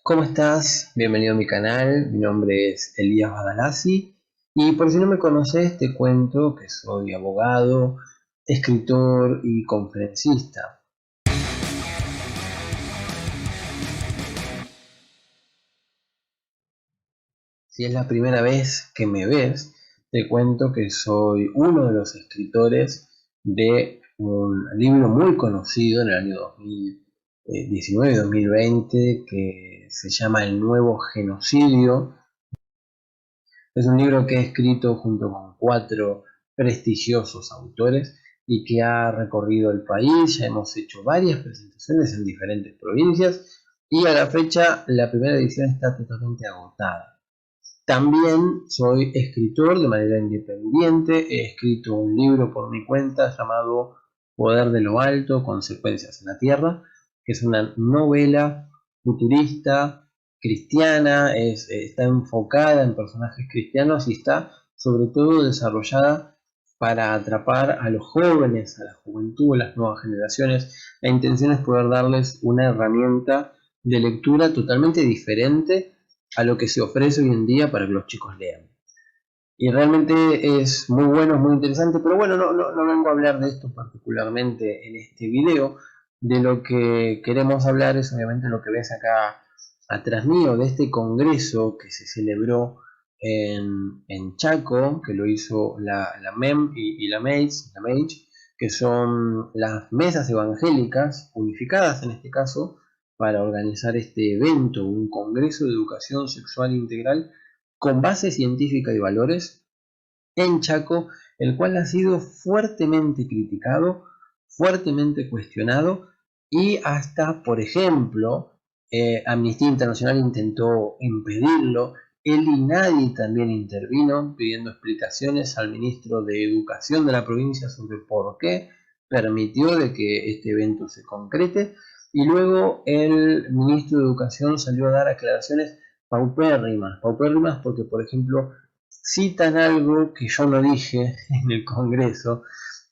¿Cómo estás? Bienvenido a mi canal, mi nombre es Elías Badalasi y por si no me conoces te cuento que soy abogado, escritor y conferencista. Si es la primera vez que me ves, te cuento que soy uno de los escritores de un libro muy conocido en el año 2019-2020 que se llama El Nuevo Genocidio. Es un libro que he escrito junto con cuatro prestigiosos autores y que ha recorrido el país. Ya hemos hecho varias presentaciones en diferentes provincias y a la fecha la primera edición está totalmente agotada. También soy escritor de manera independiente. He escrito un libro por mi cuenta llamado Poder de lo Alto, Consecuencias en la Tierra, que es una novela futurista, cristiana, está enfocada en personajes cristianos y está sobre todo desarrollada para atrapar a los jóvenes, a la juventud, a las nuevas generaciones. La intención es poder darles una herramienta de lectura totalmente diferente a lo que se ofrece hoy en día para que los chicos lean. Y realmente es muy bueno, es muy interesante, pero bueno, no vengo a hablar de esto particularmente en este video. De lo que queremos hablar es obviamente lo que ves acá atrás mío, de este congreso que se celebró en Chaco, que lo hizo la MEM y la MAGE, que son las mesas evangélicas unificadas en este caso, para organizar este evento, un congreso de educación sexual integral con base científica y valores en Chaco, el cual ha sido fuertemente criticado, fuertemente cuestionado y hasta, por ejemplo, Amnistía Internacional intentó impedirlo, el INADI también intervino pidiendo explicaciones al ministro de Educación de la provincia sobre por qué permitió de que este evento se concrete, y luego el ministro de Educación salió a dar aclaraciones paupérrimas porque, por ejemplo, citan algo que yo no dije en el Congreso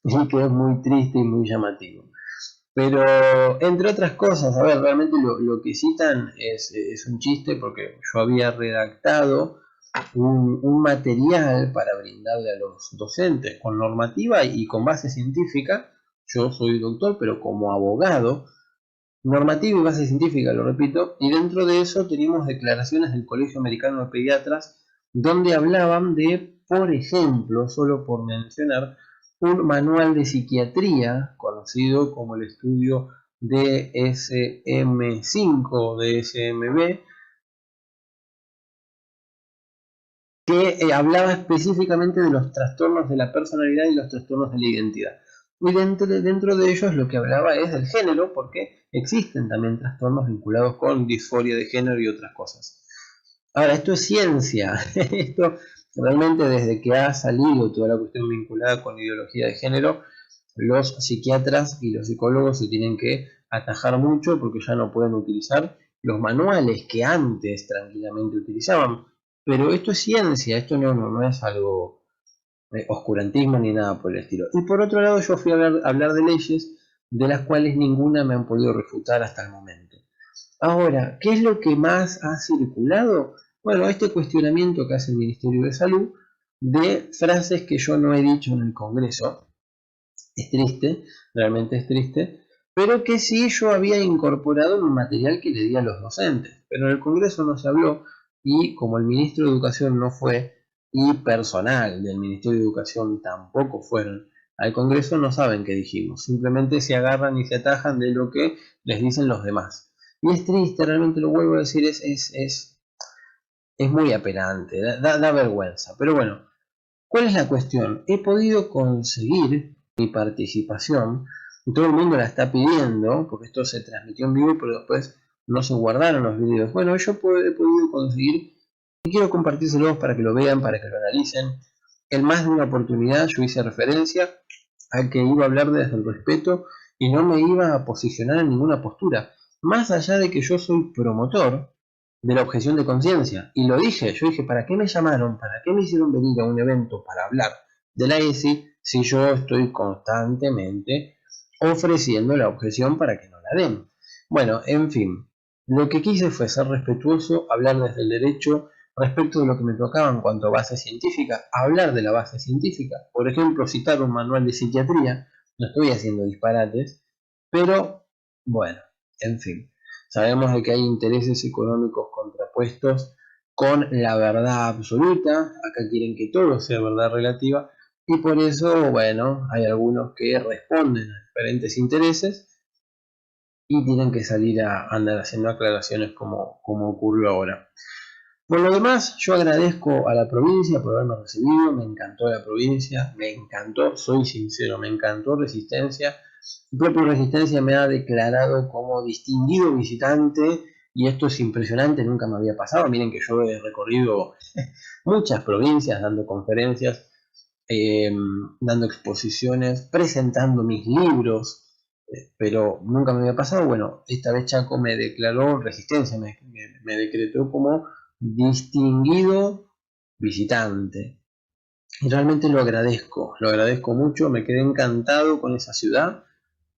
y que es muy triste y muy llamativo. Pero entre otras cosas, a ver, realmente lo que citan es un chiste porque yo había redactado un material para brindarle a los docentes con normativa y con base científica. Yo soy doctor, pero como abogado, normativa y base científica, lo repito, y dentro de eso tenemos declaraciones del Colegio Americano de Pediatras donde hablaban de, por ejemplo, solo por mencionar, un manual de psiquiatría conocido como el estudio DSM-5 o DSM-B, que hablaba específicamente de los trastornos de la personalidad y los trastornos de la identidad. Y dentro de ellos lo que hablaba es del género, porque existen también trastornos vinculados con disforia de género y otras cosas. Ahora, esto es ciencia. Esto realmente, desde que ha salido toda la cuestión vinculada con ideología de género, los psiquiatras y los psicólogos se tienen que atajar mucho porque ya no pueden utilizar los manuales que antes tranquilamente utilizaban. Pero esto es ciencia, esto no es algo oscurantismo ni nada por el estilo. Y por otro lado, yo fui a hablar de leyes de las cuales ninguna me han podido refutar hasta el momento. Ahora, ¿qué es lo que más ha circulado? Bueno, este cuestionamiento que hace el Ministerio de Salud de frases que yo no he dicho en el Congreso. Es triste, realmente es triste, pero que sí yo había incorporado en un material que le di a los docentes. Pero en el Congreso no se habló, y como el ministro de Educación no fue y personal del Ministerio de Educación tampoco fueron al Congreso, no saben qué dijimos. Simplemente se agarran y se atajan de lo que les dicen los demás. Y es triste, realmente lo vuelvo a decir, es muy apenante, da vergüenza. Pero bueno, ¿cuál es la cuestión? He podido conseguir mi participación, y todo el mundo la está pidiendo, porque esto se transmitió en vivo, pero después no se guardaron los videos. Bueno, yo he podido conseguir, y quiero compartírselos para que lo vean, para que lo analicen. En más de una oportunidad yo hice referencia a que iba a hablar desde el respeto y no me iba a posicionar en ninguna postura, más allá de que yo soy promotor de la objeción de conciencia. Y lo dije, yo dije, ¿para qué me llamaron? ¿Para qué me hicieron venir a un evento para hablar de la ESI si yo estoy constantemente ofreciendo la objeción para que no la den? Bueno, en fin, Lo que quise fue ser respetuoso, hablar desde el derecho respecto de lo que me tocaba en cuanto a base científica, hablar de la base científica, por ejemplo, citar un manual de psiquiatría, no estoy haciendo disparates, pero bueno, en fin, sabemos de que hay intereses económicos contrapuestos con la verdad absoluta, acá quieren que todo sea verdad relativa, y por eso, bueno, hay algunos que responden a diferentes intereses y tienen que salir a andar haciendo aclaraciones como ocurrió ahora. Por lo demás, yo agradezco a la provincia por haberme recibido, me encantó la provincia, me encantó, soy sincero, me encantó Resistencia. El propio Resistencia me ha declarado como distinguido visitante y esto es impresionante, nunca me había pasado. Miren que yo he recorrido muchas provincias dando conferencias, dando exposiciones, presentando mis libros, pero nunca me había pasado. Bueno, esta vez Chaco me declaró Resistencia, me decretó como distinguido visitante. Y realmente lo agradezco mucho, me quedé encantado con esa ciudad,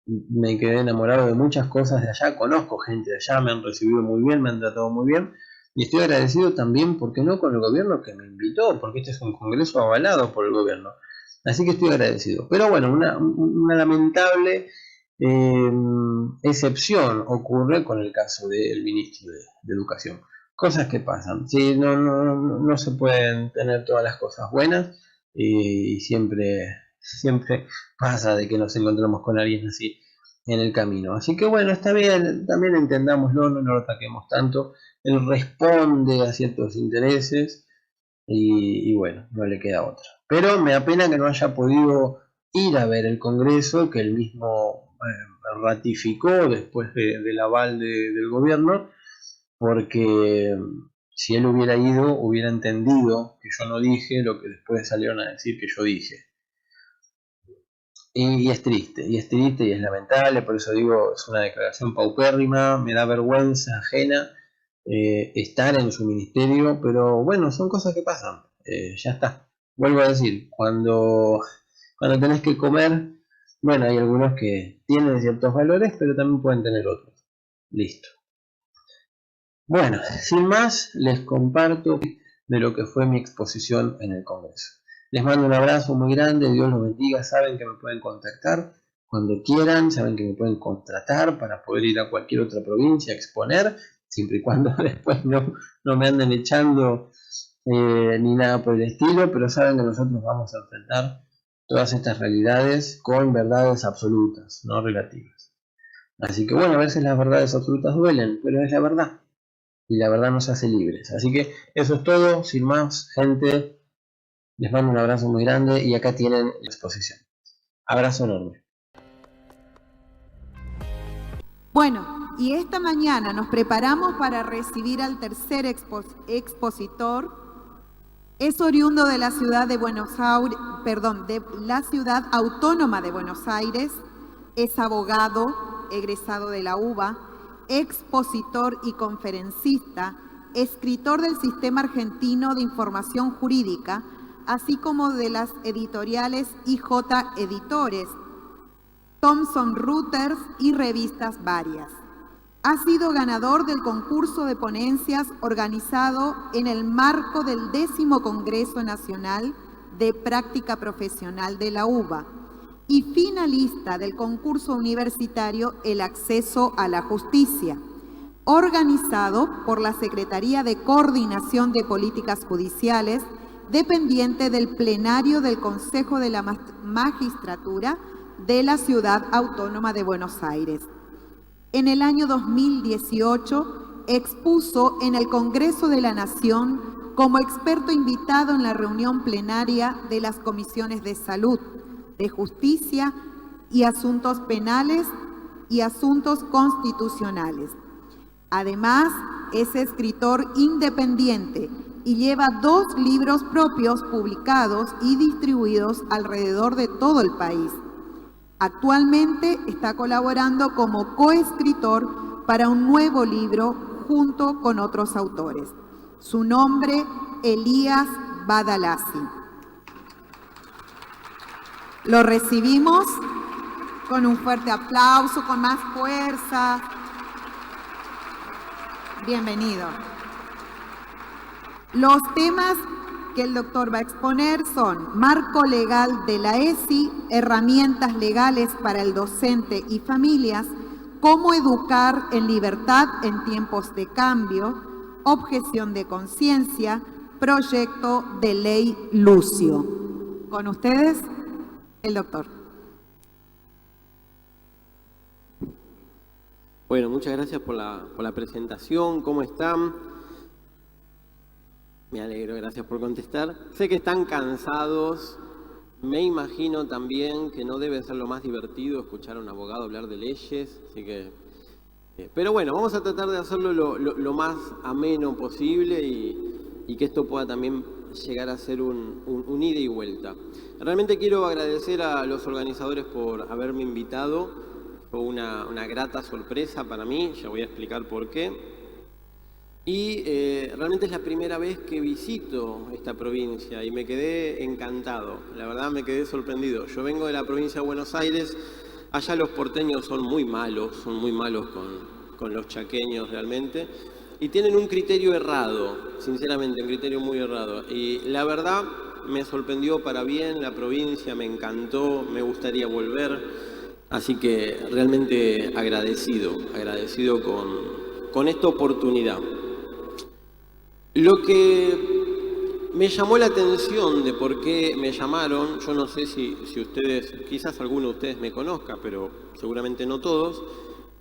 me quedé enamorado de muchas cosas de allá, conozco gente de allá, me han recibido muy bien, me han tratado muy bien, y estoy agradecido también, porque no con el gobierno que me invitó, porque este es un congreso avalado por el gobierno, así que estoy agradecido. Pero bueno, una lamentable excepción ocurre con el caso del ministro de Educación. Cosas que pasan, sí, no se pueden tener todas las cosas buenas y siempre pasa de que nos encontramos con alguien así en el camino. Así que bueno, está bien, también entendámoslo, no lo ataquemos tanto. Él responde a ciertos intereses y bueno, no le queda otra. Pero me da pena que no haya podido ir a ver el Congreso, que él mismo ratificó después del aval del gobierno, porque si él hubiera ido, hubiera entendido que yo no dije lo que después salieron a decir que yo dije. Y es triste, y es lamentable, por eso digo, es una declaración paupérrima, me da vergüenza ajena estar en su ministerio, pero bueno, son cosas que pasan, ya está. Vuelvo a decir, cuando tenés que comer, bueno, hay algunos que tienen ciertos valores, pero también pueden tener otros. Listo. Bueno, sin más, les comparto de lo que fue mi exposición en el Congreso. Les mando un abrazo muy grande, Dios los bendiga, saben que me pueden contactar cuando quieran, saben que me pueden contratar para poder ir a cualquier otra provincia a exponer, siempre y cuando después no me anden echando ni nada por el estilo, pero saben que nosotros vamos a enfrentar todas estas realidades con verdades absolutas, no relativas. Así que bueno, a veces las verdades absolutas duelen, pero es la verdad y la verdad nos hace libres. Así que eso es todo, sin más, gente, les mando un abrazo muy grande y acá tienen la exposición. Abrazo enorme. Bueno, y esta mañana nos preparamos para recibir al tercer expositor. Es oriundo de la ciudad de de la ciudad autónoma de Buenos Aires, es abogado, egresado de la UBA, expositor y conferencista, escritor del Sistema Argentino de Información Jurídica, así como de las editoriales IJ Editores, Thomson Reuters y revistas varias. Ha sido ganador del concurso de ponencias organizado en el marco del 10º Congreso Nacional de Práctica Profesional de la UBA y finalista del concurso universitario El Acceso a la Justicia, organizado por la Secretaría de Coordinación de Políticas Judiciales, dependiente del plenario del Consejo de la Magistratura de la Ciudad Autónoma de Buenos Aires. En el año 2018 expuso en el Congreso de la Nación como experto invitado en la reunión plenaria de las Comisiones de Salud, de Justicia y Asuntos Penales y Asuntos Constitucionales. Además, es escritor independiente y lleva 2 libros propios publicados y distribuidos alrededor de todo el país. Actualmente está colaborando como coescritor para un nuevo libro junto con otros autores. Su nombre, Elías Badalasi. Lo recibimos con un fuerte aplauso, con más fuerza. Bienvenido. Los temas que el doctor va a exponer son marco legal de la ESI, herramientas legales para el docente y familias, cómo educar en libertad en tiempos de cambio, objeción de conciencia, proyecto de ley Lucio. Con ustedes, el doctor. Bueno, muchas gracias por la presentación. ¿Cómo están? Me alegro, gracias por contestar. Sé que están cansados. Me imagino también que no debe ser lo más divertido escuchar a un abogado hablar de leyes. Así que, pero bueno, vamos a tratar de hacerlo lo más ameno posible y que esto pueda también llegar a ser un ida y vuelta. Realmente quiero agradecer a los organizadores por haberme invitado. Fue una grata sorpresa para mí, ya voy a explicar por qué. Y realmente es la primera vez que visito esta provincia y me quedé encantado, la verdad me quedé sorprendido. Yo vengo de la provincia de Buenos Aires, allá los porteños son muy malos con los chaqueños realmente, y tienen un criterio errado, sinceramente, un criterio muy errado. Y la verdad me sorprendió para bien la provincia, me encantó, me gustaría volver. Así que realmente agradecido con esta oportunidad. Lo que me llamó la atención de por qué me llamaron, yo no sé si ustedes, quizás alguno de ustedes me conozca, pero seguramente no todos,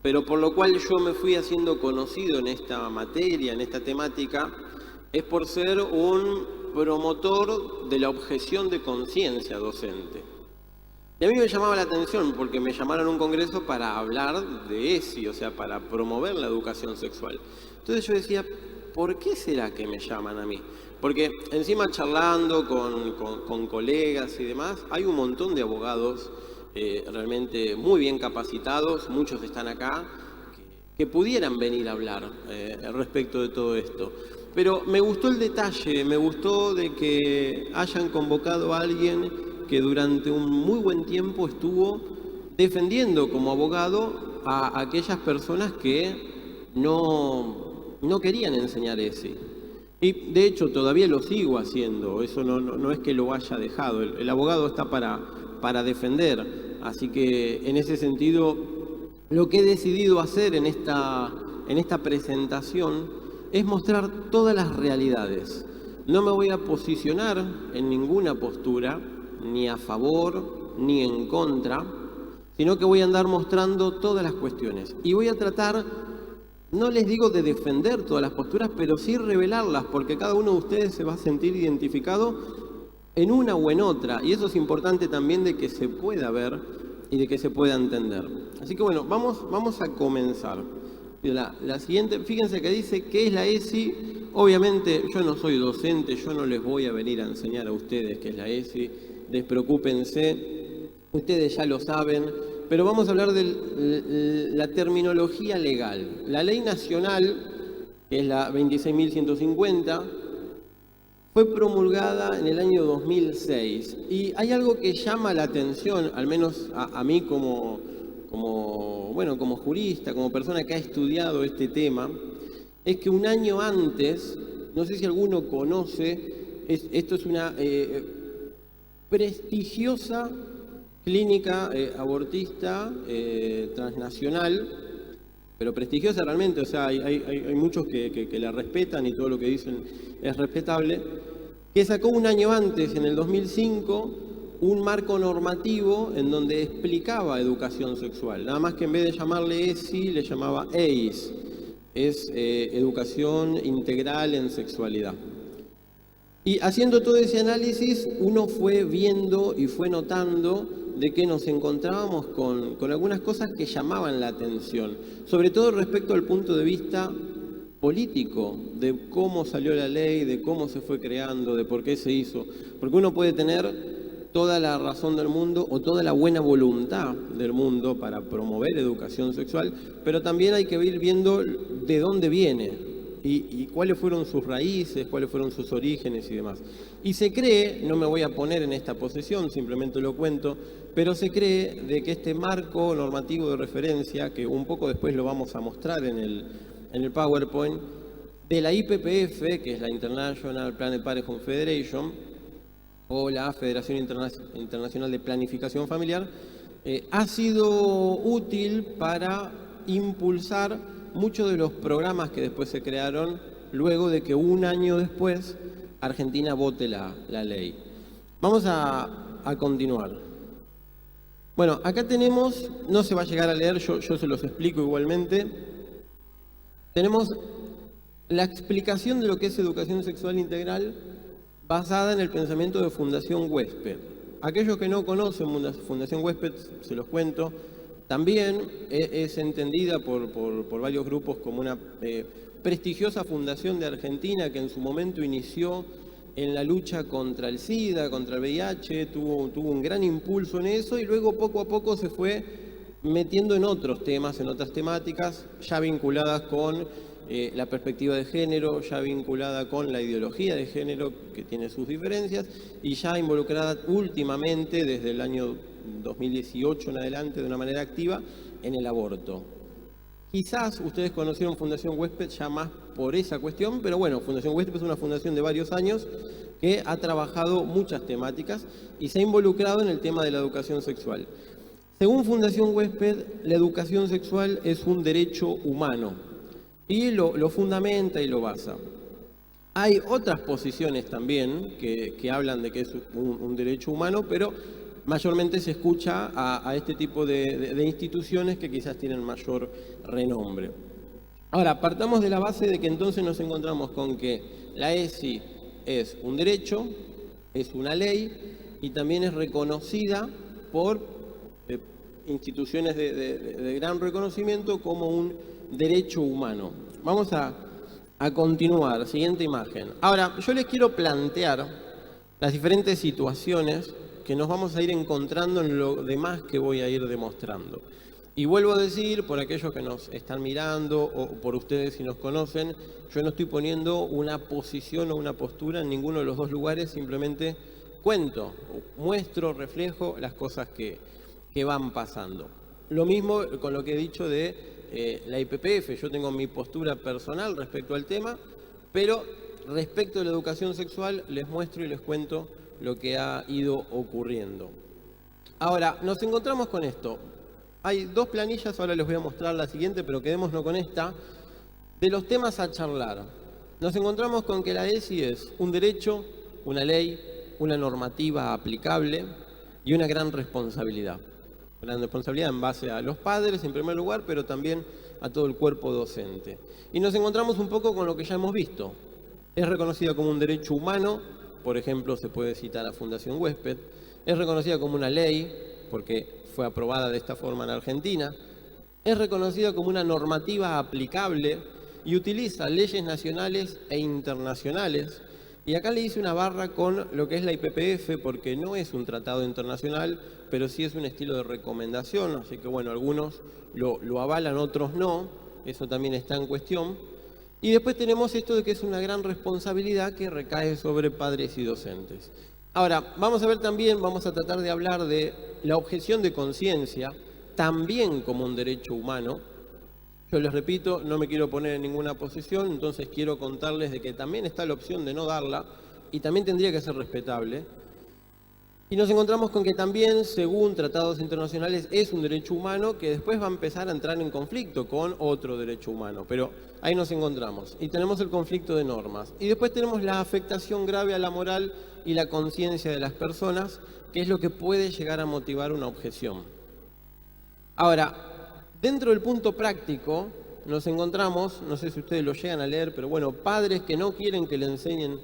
pero por lo cual yo me fui haciendo conocido en esta materia, en esta temática, es por ser un promotor de la objeción de conciencia docente. Y a mí me llamaba la atención porque me llamaron a un congreso para hablar de ESI, o sea, para promover la educación sexual. Entonces yo decía, ¿por qué será que me llaman a mí? Porque encima charlando con colegas y demás, hay un montón de abogados realmente muy bien capacitados, muchos están acá, que pudieran venir a hablar respecto de todo esto. Pero me gustó el detalle, me gustó de que hayan convocado a alguien que durante un muy buen tiempo estuvo defendiendo como abogado a aquellas personas que no querían enseñar ESI. Y de hecho todavía lo sigo haciendo, eso no es que lo haya dejado, el abogado está para defender. Así que en ese sentido, lo que he decidido hacer en esta presentación es mostrar todas las realidades. No me voy a posicionar en ninguna postura, ni a favor ni en contra, sino que voy a andar mostrando todas las cuestiones. Y voy a tratar, no les digo de defender todas las posturas, pero sí revelarlas, porque cada uno de ustedes se va a sentir identificado en una o en otra. Y eso es importante también de que se pueda ver y de que se pueda entender. Así que bueno, vamos a comenzar. La siguiente, fíjense que dice, ¿qué es la ESI? Obviamente yo no soy docente, yo no les voy a venir a enseñar a ustedes qué es la ESI. Despreocúpense, ustedes ya lo saben, pero vamos a hablar de la terminología legal. La ley nacional, que es la 26.150, fue promulgada en el año 2006 y hay algo que llama la atención, al menos a mí como jurista, como persona que ha estudiado este tema, es que un año antes, no sé si alguno conoce, esto es una prestigiosa clínica abortista transnacional, pero prestigiosa realmente, o sea, hay muchos que la respetan y todo lo que dicen es respetable, que sacó un año antes, en el 2005, un marco normativo en donde explicaba educación sexual. Nada más que en vez de llamarle ESI, le llamaba EIS, es Educación Integral en Sexualidad. Y haciendo todo ese análisis, uno fue viendo y fue notando de que nos encontrábamos con algunas cosas que llamaban la atención, sobre todo respecto al punto de vista político, de cómo salió la ley, de cómo se fue creando, de por qué se hizo. Porque uno puede tener toda la razón del mundo o toda la buena voluntad del mundo para promover educación sexual, pero también hay que ir viendo de dónde viene y cuáles fueron sus raíces, cuáles fueron sus orígenes y demás. Y se cree, no me voy a poner en esta posición, simplemente lo cuento, pero se cree de que este marco normativo de referencia, que un poco después lo vamos a mostrar en en el PowerPoint, de la IPPF, que es la International Planned Parenthood Federation, o la Federación Internacional de Planificación Familiar, ha sido útil para impulsar muchos de los programas que después se crearon luego de que un año después Argentina vote la ley. Vamos a continuar. Bueno, acá tenemos, no se va a llegar a leer, yo se los explico igualmente. Tenemos la explicación de lo que es educación sexual integral basada en el pensamiento de Fundación Huésped. Aquellos que no conocen Fundación Huésped, se los cuento, también es entendida por varios grupos como una prestigiosa fundación de Argentina que en su momento inició en la lucha contra el SIDA, contra el VIH, tuvo un gran impulso en eso y luego poco a poco se fue metiendo en otros temas, en otras temáticas, ya vinculadas con la perspectiva de género, ya vinculada con la ideología de género, que tiene sus diferencias, y ya involucrada últimamente, desde el año 2018 en adelante, de una manera activa, en el aborto. Quizás ustedes conocieron Fundación Huésped ya más por esa cuestión, pero bueno, Fundación Huésped es una fundación de varios años que ha trabajado muchas temáticas y se ha involucrado en el tema de la educación sexual. Según Fundación Huésped, la educación sexual es un derecho humano y lo fundamenta y lo basa. Hay otras posiciones también que hablan de que es un derecho humano, pero mayormente se escucha a este tipo de instituciones que quizás tienen mayor renombre. Ahora, partamos de la base de que entonces nos encontramos con que la ESI es un derecho, es una ley y también es reconocida por instituciones de gran reconocimiento como un derecho humano. Vamos a continuar. Siguiente imagen. Ahora, yo les quiero plantear las diferentes situaciones que nos vamos a ir encontrando en lo demás que voy a ir demostrando. Y vuelvo a decir, por aquellos que nos están mirando o por ustedes si nos conocen, yo no estoy poniendo una posición o una postura en ninguno de los dos lugares, simplemente cuento, muestro, reflejo las cosas que van pasando. Lo mismo con lo que he dicho de la IPPF, yo tengo mi postura personal respecto al tema, pero respecto a la educación sexual les muestro y les cuento lo que ha ido ocurriendo. Ahora, nos encontramos con esto. Hay dos planillas, ahora les voy a mostrar la siguiente, pero quedémonos con esta, de los temas a charlar. Nos encontramos con que la ESI es un derecho, una ley, una normativa aplicable y una gran responsabilidad. Gran responsabilidad en base a los padres en primer lugar, pero también a todo el cuerpo docente. Y nos encontramos un poco con lo que ya hemos visto. Es reconocida como un derecho humano, por ejemplo, se puede citar a Fundación Huésped. Es reconocida como una ley, porque fue aprobada de esta forma en Argentina. Es reconocida como una normativa aplicable y utiliza leyes nacionales e internacionales. Y acá le hice una barra con lo que es la IPPF, porque no es un tratado internacional, pero sí es un estilo de recomendación, así que bueno, algunos lo avalan, otros no, eso también está en cuestión. Y después tenemos esto de que es una gran responsabilidad que recae sobre padres y docentes. Ahora, vamos a ver también, vamos a tratar de hablar de la objeción de conciencia, también como un derecho humano. Yo les repito, no me quiero poner en ninguna posición, entonces quiero contarles de que también está la opción de no darla y también tendría que ser respetable. Y nos encontramos con que también, según tratados internacionales, es un derecho humano que después va a empezar a entrar en conflicto con otro derecho humano. Pero ahí nos encontramos. Y tenemos el conflicto de normas. Y después tenemos la afectación grave a la moral y la conciencia de las personas, que es lo que puede llegar a motivar una objeción. Ahora, dentro del punto práctico, nos encontramos, no sé si ustedes lo llegan a leer, pero bueno, padres que no quieren que le enseñen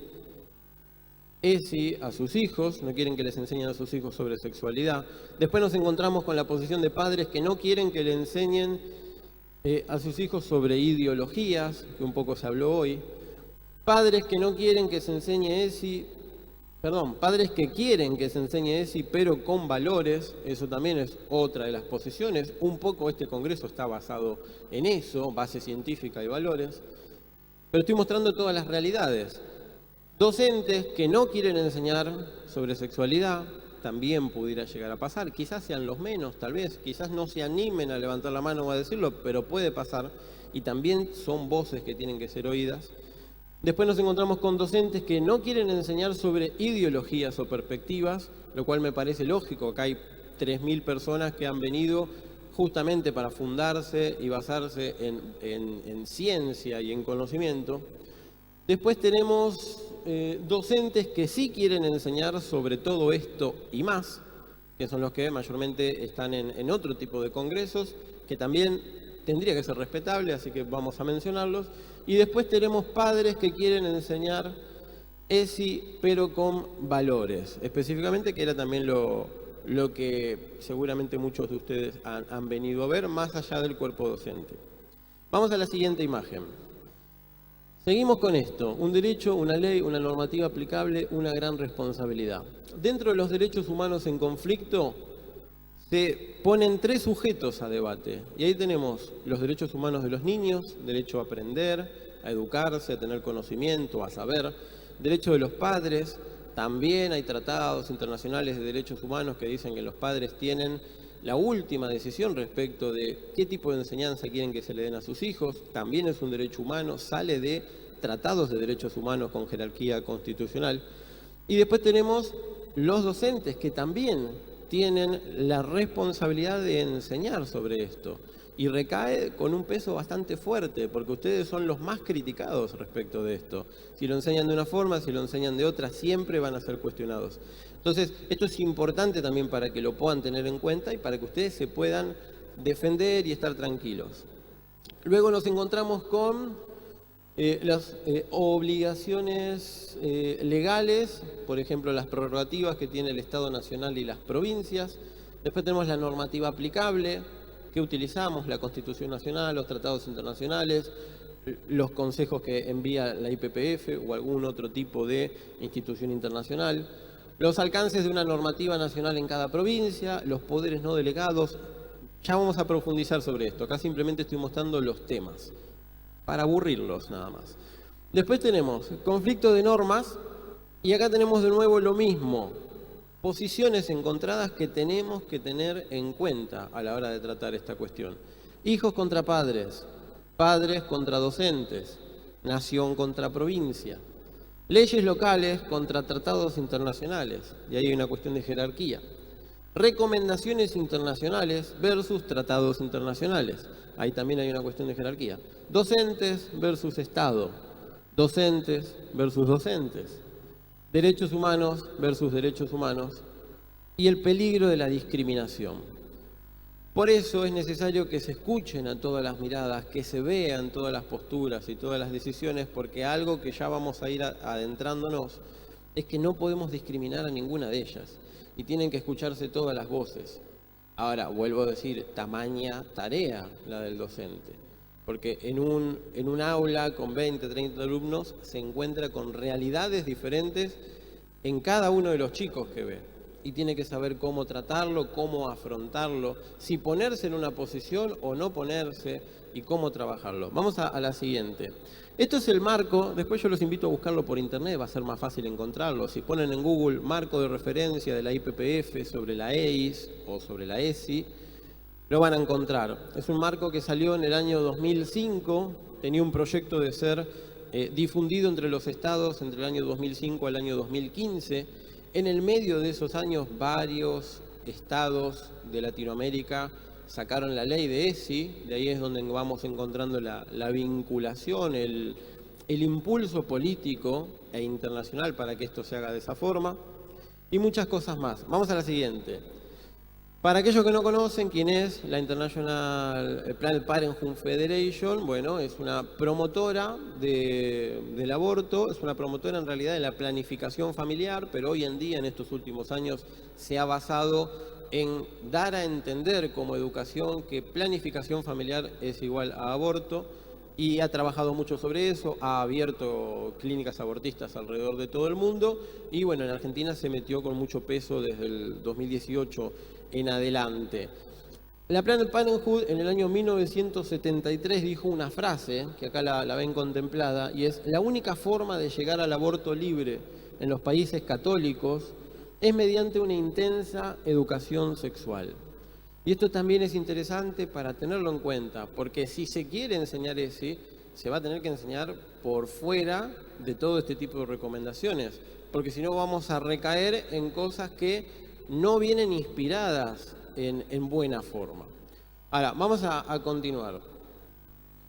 ESI a sus hijos, no quieren que les enseñen a sus hijos sobre sexualidad. Después nos encontramos con la posición de padres que no quieren que le enseñen a sus hijos sobre ideologías, que un poco se habló hoy. Padres que no quieren que se enseñe ESI, padres que quieren que se enseñe ESI, pero con valores, eso también es otra de las posiciones. Un poco este congreso está basado en eso, base científica y valores. Pero estoy mostrando todas las realidades. Docentes que no quieren enseñar sobre sexualidad, también pudiera llegar a pasar. Quizás sean los menos, tal vez, quizás no se animen a levantar la mano o a decirlo, pero puede pasar y también son voces que tienen que ser oídas. Después nos encontramos con docentes que no quieren enseñar sobre ideologías o perspectivas, lo cual me parece lógico. Acá hay 3.000 personas que han venido justamente para fundarse y basarse en ciencia y en conocimiento. Después tenemos docentes que sí quieren enseñar sobre todo esto y más, que son los que mayormente están en otro tipo de congresos, que también tendría que ser respetable, así que vamos a mencionarlos. Y después tenemos padres que quieren enseñar ESI, pero con valores, específicamente, que era también lo que seguramente muchos de ustedes han venido a ver, más allá del cuerpo docente. Vamos a la siguiente imagen. Seguimos con esto: un derecho, una ley, una normativa aplicable, una gran responsabilidad. Dentro de los derechos humanos en conflicto se ponen 3 sujetos a debate. Y ahí tenemos los derechos humanos de los niños, derecho a aprender, a educarse, a tener conocimiento, a saber. Derecho de los padres, también hay tratados internacionales de derechos humanos que dicen que los padres tienen la última decisión respecto de qué tipo de enseñanza quieren que se le den a sus hijos. También es un derecho humano, sale de tratados de derechos humanos con jerarquía constitucional. Y después tenemos los docentes, que también tienen la responsabilidad de enseñar sobre esto. Y recae con un peso bastante fuerte, porque ustedes son los más criticados respecto de esto. Si lo enseñan de una forma, si lo enseñan de otra, siempre van a ser cuestionados. Entonces, esto es importante también para que lo puedan tener en cuenta y para que ustedes se puedan defender y estar tranquilos. Luego nos encontramos con las obligaciones legales, por ejemplo, las prerrogativas que tiene el Estado Nacional y las provincias. Después tenemos la normativa aplicable que utilizamos, la Constitución Nacional, los tratados internacionales, los consejos que envía la IPPF o algún otro tipo de institución internacional, los alcances de una normativa nacional en cada provincia, los poderes no delegados. Ya vamos a profundizar sobre esto. Acá simplemente estoy mostrando los temas, para aburrirlos nada más. Después tenemos conflicto de normas, y acá tenemos de nuevo lo mismo. Posiciones encontradas que tenemos que tener en cuenta a la hora de tratar esta cuestión. Hijos contra padres, padres contra docentes, nación contra provincia, leyes locales contra tratados internacionales, y ahí hay una cuestión de jerarquía. Recomendaciones internacionales versus tratados internacionales, ahí también hay una cuestión de jerarquía. Docentes versus Estado, docentes versus docentes. Derechos humanos versus derechos humanos, y el peligro de la discriminación. Por eso es necesario que se escuchen a todas las miradas, que se vean todas las posturas y todas las decisiones, porque algo que ya vamos a ir adentrándonos es que no podemos discriminar a ninguna de ellas y tienen que escucharse todas las voces. Ahora, vuelvo a decir, tamaña tarea la del docente, porque en un aula con 20, 30 alumnos se encuentra con realidades diferentes en cada uno de los chicos que ve. Y tiene que saber cómo tratarlo, cómo afrontarlo, si ponerse en una posición o no ponerse y cómo trabajarlo. Vamos a la siguiente. Esto es el marco, después yo los invito a buscarlo por internet, va a ser más fácil encontrarlo. Si ponen en Google marco de referencia de la IPPF sobre la EIS o sobre la ESI, lo van a encontrar. Es un marco que salió en el año 2005, tenía un proyecto de ser difundido entre los estados entre el año 2005 al año 2015. En el medio de esos años, varios estados de Latinoamérica sacaron la ley de ESI, de ahí es donde vamos encontrando la vinculación, el impulso político e internacional para que esto se haga de esa forma, y muchas cosas más. Vamos a la siguiente. Para aquellos que no conocen quién es la International Planned Parenthood Federation, bueno, es una promotora del aborto, es una promotora en realidad de la planificación familiar, pero hoy en día, en estos últimos años, se ha basado en dar a entender como educación que planificación familiar es igual a aborto, y ha trabajado mucho sobre eso, ha abierto clínicas abortistas alrededor de todo el mundo, y bueno, en Argentina se metió con mucho peso desde el 2018 en adelante. La Planned Parenthood en el año 1973 dijo una frase, que acá la ven contemplada, y es: la única forma de llegar al aborto libre en los países católicos es mediante una intensa educación sexual. Y esto también es interesante para tenerlo en cuenta, porque si se quiere enseñar ese, se va a tener que enseñar por fuera de todo este tipo de recomendaciones, porque si no vamos a recaer en cosas que no vienen inspiradas en buena forma. Ahora, vamos a continuar.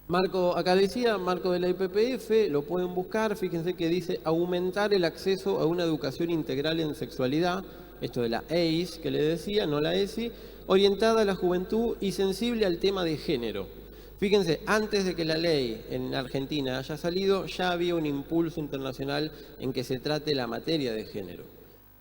Marco, acá decía, marco de la IPPF, lo pueden buscar, fíjense que dice aumentar el acceso a una educación integral en sexualidad, esto de la EIS que le decía, no la ESI, orientada a la juventud y sensible al tema de género. Fíjense, antes de que la ley en Argentina haya salido, ya había un impulso internacional en que se trate la materia de género.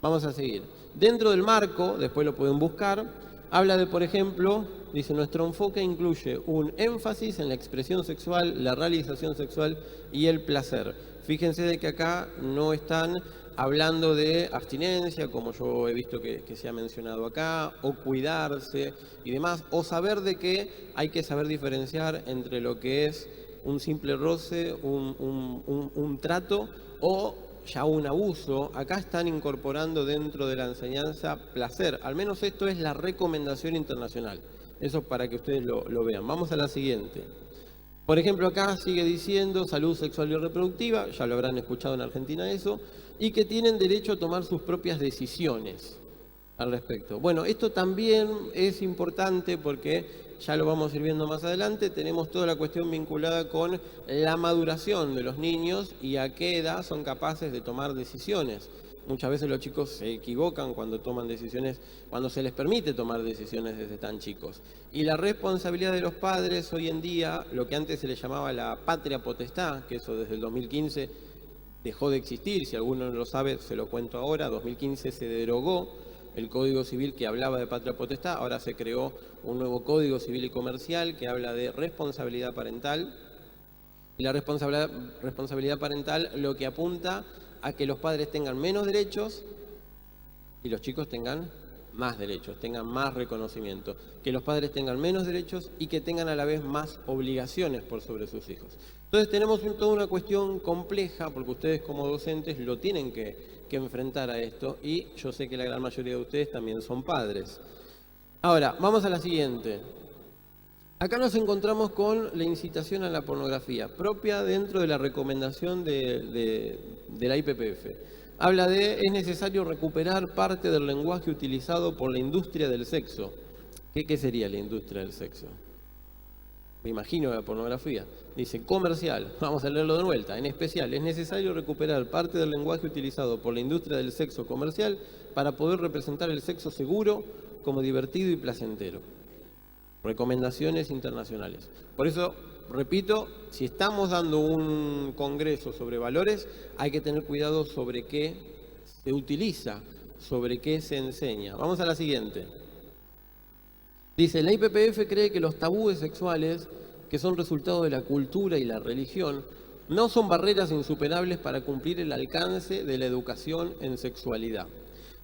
Vamos a seguir. Dentro del marco, después lo pueden buscar, habla de, por ejemplo, dice, nuestro enfoque incluye un énfasis en la expresión sexual, la realización sexual y el placer. Fíjense de que acá no están hablando de abstinencia, como yo he visto que se ha mencionado acá, o cuidarse y demás, o saber de que hay que saber diferenciar entre lo que es un simple roce, un trato o ya un abuso. Acá están incorporando dentro de la enseñanza placer, al menos esto es la recomendación internacional. Eso para que ustedes lo vean. Vamos a la siguiente. Por ejemplo, acá sigue diciendo salud sexual y reproductiva, ya lo habrán escuchado en Argentina eso, y que tienen derecho a tomar sus propias decisiones al respecto. Bueno, esto también es importante porque, ya lo vamos a ir viendo más adelante, tenemos toda la cuestión vinculada con la maduración de los niños y a qué edad son capaces de tomar decisiones. Muchas veces los chicos se equivocan cuando toman decisiones, cuando se les permite tomar decisiones desde tan chicos. Y la responsabilidad de los padres hoy en día, lo que antes se le llamaba la patria potestad, que eso desde el 2015 dejó de existir, si alguno no lo sabe, se lo cuento ahora, 2015 se derogó el Código Civil que hablaba de patria potestad, ahora se creó un nuevo Código Civil y Comercial que habla de responsabilidad parental. Y la responsabilidad parental lo que apunta a que los padres tengan menos derechos y los chicos tengan más derechos, tengan más reconocimiento, que los padres tengan menos derechos y que tengan a la vez más obligaciones por sobre sus hijos. Entonces tenemos toda una cuestión compleja, porque ustedes como docentes lo tienen que enfrentar a esto, y yo sé que la gran mayoría de ustedes también son padres. Ahora, vamos a la siguiente. Acá nos encontramos con la incitación a la pornografía, propia dentro de la recomendación de la IPPF. Habla de, es necesario recuperar parte del lenguaje utilizado por la industria del sexo. ¿Qué sería la industria del sexo? Me imagino la pornografía. Dice, comercial, vamos a leerlo de vuelta. En especial, es necesario recuperar parte del lenguaje utilizado por la industria del sexo comercial para poder representar el sexo seguro como divertido y placentero. Recomendaciones internacionales. Por eso, repito, si estamos dando un congreso sobre valores, hay que tener cuidado sobre qué se utiliza, sobre qué se enseña. Vamos a la siguiente. Dice, la IPPF cree que los tabúes sexuales, que son resultado de la cultura y la religión, no son barreras insuperables para cumplir el alcance de la educación en sexualidad.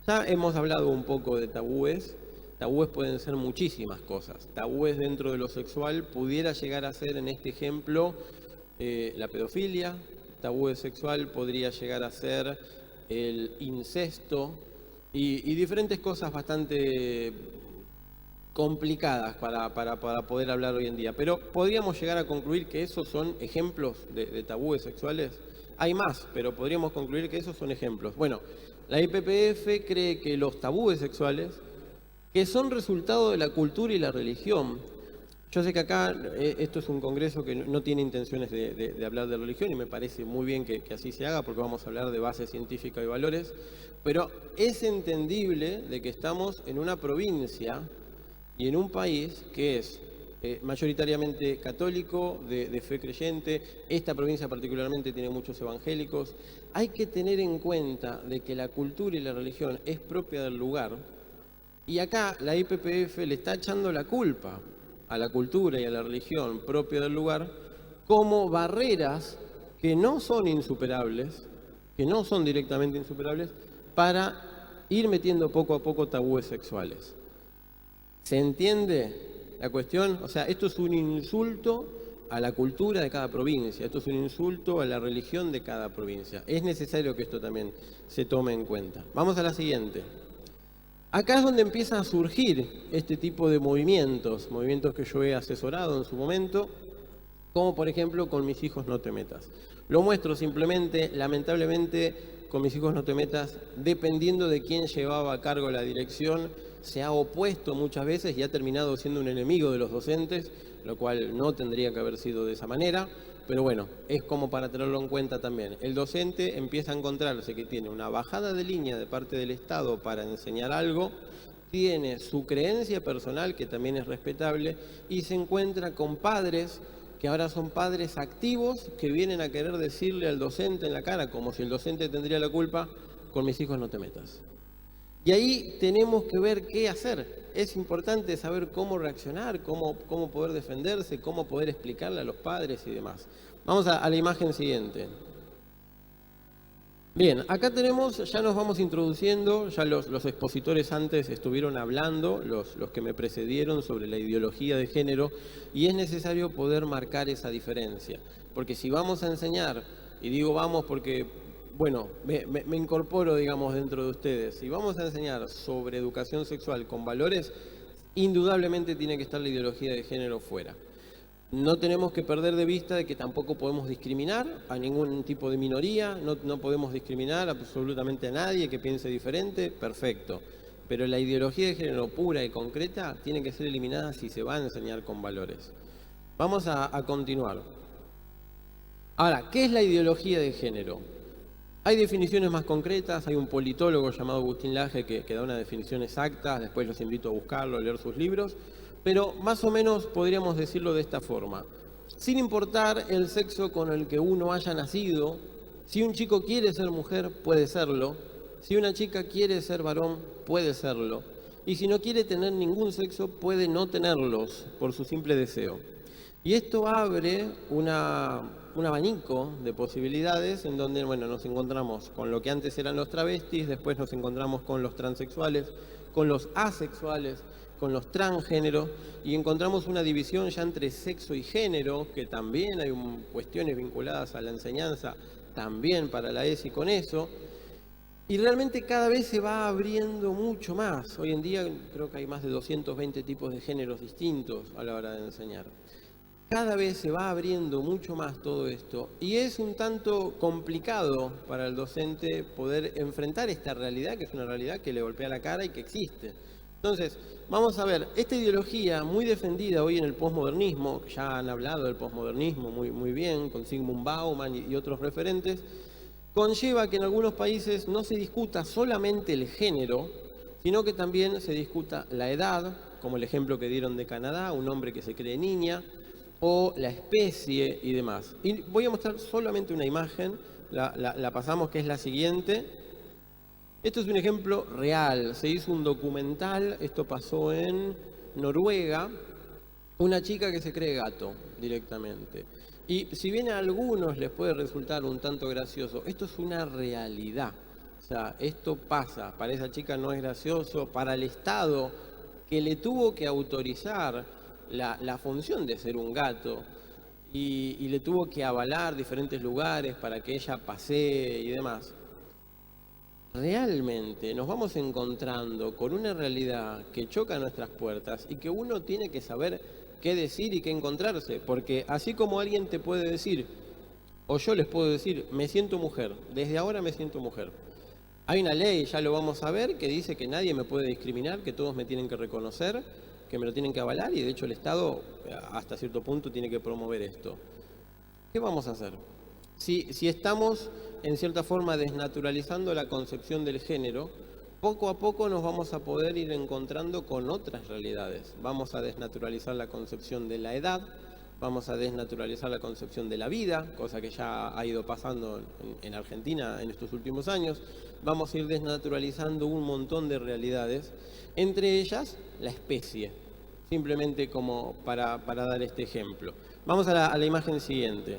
Ya hemos hablado un poco de tabúes. Tabúes pueden ser muchísimas cosas. Tabúes dentro de lo sexual pudiera llegar a ser, en este ejemplo, la pedofilia. Tabú sexual podría llegar a ser el incesto y diferentes cosas bastante complicadas para poder hablar hoy en día. Pero podríamos llegar a concluir que esos son ejemplos de tabúes sexuales. Hay más, pero podríamos concluir que esos son ejemplos. Bueno, la IPPF cree que los tabúes sexuales, que son resultado de la cultura y la religión. Yo sé que acá esto es un congreso que no tiene intenciones de hablar de religión y me parece muy bien que así se haga porque vamos a hablar de base científica y valores, pero es entendible de que estamos en una provincia y en un país que es mayoritariamente católico, de fe creyente. Esta provincia particularmente tiene muchos evangélicos. Hay que tener en cuenta de que la cultura y la religión es propia del lugar. Y acá la IPPF le está echando la culpa a la cultura y a la religión propia del lugar como barreras que no son insuperables, que no son directamente insuperables, para ir metiendo poco a poco tabúes sexuales. ¿Se entiende la cuestión? O sea, esto es un insulto a la cultura de cada provincia, esto es un insulto a la religión de cada provincia. Es necesario que esto también se tome en cuenta. Vamos a la siguiente. Acá es donde empieza a surgir este tipo de movimientos que yo he asesorado en su momento, como por ejemplo con Mis hijos no te metas. Lo muestro simplemente, lamentablemente, con Mis hijos no te metas, dependiendo de quién llevaba a cargo la dirección, se ha opuesto muchas veces y ha terminado siendo un enemigo de los docentes, lo cual no tendría que haber sido de esa manera, pero bueno, es como para tenerlo en cuenta también. El docente empieza a encontrarse que tiene una bajada de línea de parte del Estado para enseñar algo, tiene su creencia personal, que también es respetable, y se encuentra con padres que ahora son padres activos que vienen a querer decirle al docente en la cara, como si el docente tendría la culpa, con mis hijos no te metas. Y ahí tenemos que ver qué hacer. Es importante saber cómo reaccionar, cómo poder defenderse, cómo poder explicarle a los padres y demás. Vamos a la imagen siguiente. Bien, acá tenemos, ya nos vamos introduciendo, ya los expositores antes estuvieron hablando, los que me precedieron, sobre la ideología de género, y es necesario poder marcar esa diferencia. Porque si vamos a enseñar, y digo vamos porque, bueno, me incorporo, digamos, dentro de ustedes, si vamos a enseñar sobre educación sexual con valores, indudablemente tiene que estar la ideología de género fuera. No tenemos que perder de vista de que tampoco podemos discriminar a ningún tipo de minoría, no podemos discriminar absolutamente a nadie que piense diferente, perfecto. Pero la ideología de género pura y concreta tiene que ser eliminada si se va a enseñar con valores. Vamos a continuar. Ahora, ¿qué es la ideología de género? Hay definiciones más concretas, hay un politólogo llamado Agustín Laje que da una definición exacta, después los invito a buscarlo, a leer sus libros. Pero más o menos podríamos decirlo de esta forma. Sin importar el sexo con el que uno haya nacido, si un chico quiere ser mujer, puede serlo. Si una chica quiere ser varón, puede serlo. Y si no quiere tener ningún sexo, puede no tenerlos por su simple deseo. Y esto abre un abanico de posibilidades en donde, bueno, nos encontramos con lo que antes eran los travestis, después nos encontramos con los transexuales, con los asexuales, con los transgéneros, y encontramos una división ya entre sexo y género, que también hay cuestiones vinculadas a la enseñanza, también para la ESI con eso, y realmente cada vez se va abriendo mucho más. Hoy en día creo que hay más de 220 tipos de géneros distintos a la hora de enseñar. Cada vez se va abriendo mucho más todo esto, y es un tanto complicado para el docente poder enfrentar esta realidad, que es una realidad que le golpea la cara y que existe. Entonces, vamos a ver, esta ideología muy defendida hoy en el posmodernismo, ya han hablado del posmodernismo muy bien, con Zygmunt Bauman y otros referentes, conlleva que en algunos países no se discuta solamente el género, sino que también se discuta la edad, como el ejemplo que dieron de Canadá, un hombre que se cree niña, o la especie y demás. Y voy a mostrar solamente una imagen, la pasamos, que es la siguiente. Esto es un ejemplo real, se hizo un documental, esto pasó en Noruega, una chica que se cree gato directamente. Y si bien a algunos les puede resultar un tanto gracioso, esto es una realidad. O sea, esto pasa, para esa chica no es gracioso, para el Estado que le tuvo que autorizar la función de ser un gato y le tuvo que avalar diferentes lugares para que ella pasee y demás. Realmente nos vamos encontrando con una realidad que choca a nuestras puertas y que uno tiene que saber qué decir y qué encontrarse, porque así como alguien te puede decir, o yo les puedo decir, me siento mujer, desde ahora me siento mujer. Hay una ley, ya lo vamos a ver, que dice que nadie me puede discriminar, que todos me tienen que reconocer, que me lo tienen que avalar, y de hecho el Estado hasta cierto punto tiene que promover esto. ¿Qué vamos a hacer? Si estamos, en cierta forma, desnaturalizando la concepción del género, poco a poco nos vamos a poder ir encontrando con otras realidades. Vamos a desnaturalizar la concepción de la edad, vamos a desnaturalizar la concepción de la vida, cosa que ya ha ido pasando en Argentina en estos últimos años. Vamos a ir desnaturalizando un montón de realidades, entre ellas la especie, simplemente como para dar este ejemplo. Vamos a la imagen siguiente.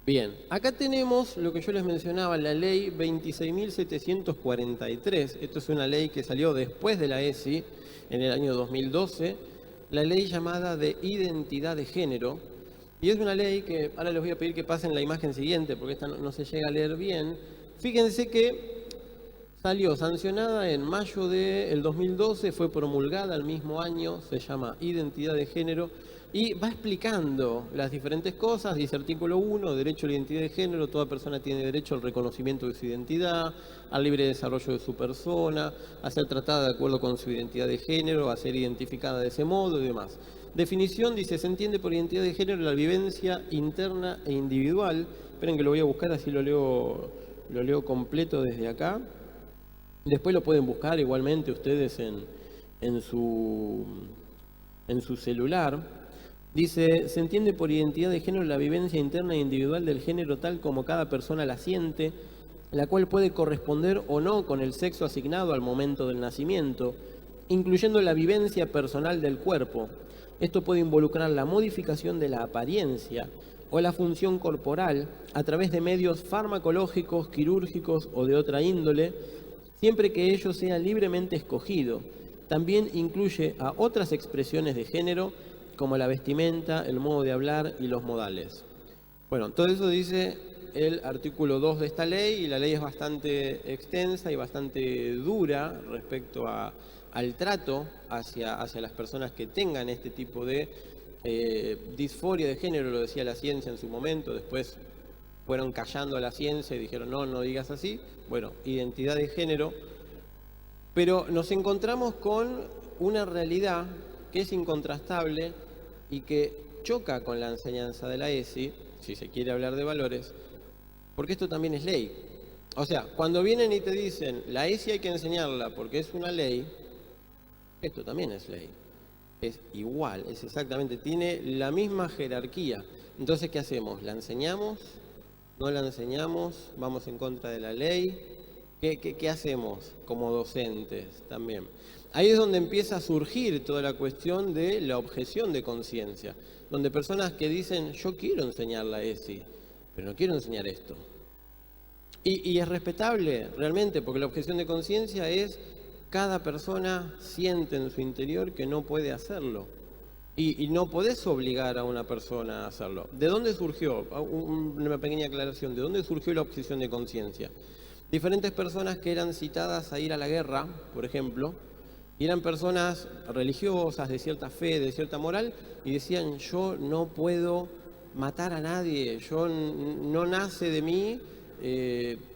Bien, acá tenemos lo que yo les mencionaba, la ley 26.743. Esto es una ley que salió después de la ESI, en el año 2012, la ley llamada de identidad de género, y es una ley que ahora les voy a pedir que pasen la imagen siguiente, porque esta no se llega a leer bien. Fíjense que salió sancionada en mayo del 2012, fue promulgada el mismo año, se llama Identidad de Género, y va explicando las diferentes cosas. Dice artículo 1, derecho a la identidad de género, toda persona tiene derecho al reconocimiento de su identidad, al libre desarrollo de su persona, a ser tratada de acuerdo con su identidad de género, a ser identificada de ese modo y demás. Definición, dice, se entiende por identidad de género la vivencia interna e individual. Esperen que lo voy a buscar, así lo leo completo desde acá. Después lo pueden buscar igualmente ustedes en su celular. Dice, se entiende por identidad de género la vivencia interna e individual del género tal como cada persona la siente, la cual puede corresponder o no con el sexo asignado al momento del nacimiento, incluyendo la vivencia personal del cuerpo. Esto puede involucrar la modificación de la apariencia o la función corporal a través de medios farmacológicos, quirúrgicos o de otra índole, siempre que ello sea libremente escogido. También incluye a otras expresiones de género, como la vestimenta, el modo de hablar y los modales. Bueno, todo eso dice el artículo 2 de esta ley, y la ley es bastante extensa y bastante dura respecto al trato hacia las personas que tengan este tipo de disforia de género. Lo decía la ciencia en su momento, después fueron callando a la ciencia y dijeron no digas así. Bueno, identidad de género. Pero nos encontramos con una realidad que es incontrastable y que choca con la enseñanza de la ESI, si se quiere hablar de valores, porque esto también es ley. O sea, cuando vienen y te dicen, la ESI hay que enseñarla porque es una ley, esto también es ley. Es igual, es exactamente, tiene la misma jerarquía. Entonces, ¿qué hacemos? ¿La enseñamos? ¿No la enseñamos? ¿Vamos en contra de la ley? ¿Qué hacemos como docentes también? Ahí es donde empieza a surgir toda la cuestión de la objeción de conciencia, donde personas que dicen, yo quiero enseñar la ESI, pero no quiero enseñar esto. Y es respetable realmente, porque la objeción de conciencia es cada persona siente en su interior que no puede hacerlo. Y no podés obligar a una persona a hacerlo. ¿De dónde surgió? Una pequeña aclaración. ¿De dónde surgió la objeción de conciencia? Diferentes personas que eran citadas a ir a la guerra, por ejemplo, y eran personas religiosas, de cierta fe, de cierta moral, y decían, yo no puedo matar a nadie, no nace de mí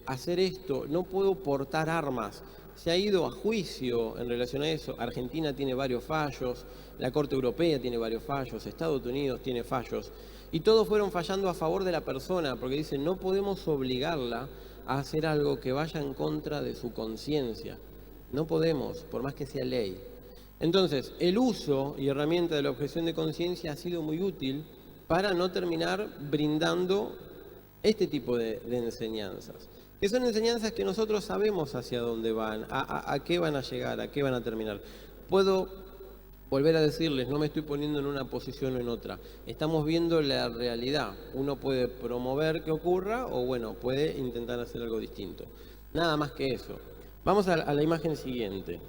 hacer esto, no puedo portar armas. Se ha ido a juicio en relación a eso. Argentina tiene varios fallos, la Corte Europea tiene varios fallos, Estados Unidos tiene fallos, y todos fueron fallando a favor de la persona, porque dicen, no podemos obligarla a hacer algo que vaya en contra de su conciencia. No podemos, por más que sea ley. Entonces, el uso y herramienta de la objeción de conciencia ha sido muy útil para no terminar brindando este tipo de enseñanzas, que son enseñanzas que nosotros sabemos hacia dónde van, a qué van a llegar, a qué van a terminar. Puedo volver a decirles, no me estoy poniendo en una posición o en otra. Estamos viendo la realidad. Uno puede promover que ocurra o, bueno, puede intentar hacer algo distinto. Nada más que eso. Vamos a la imagen siguiente.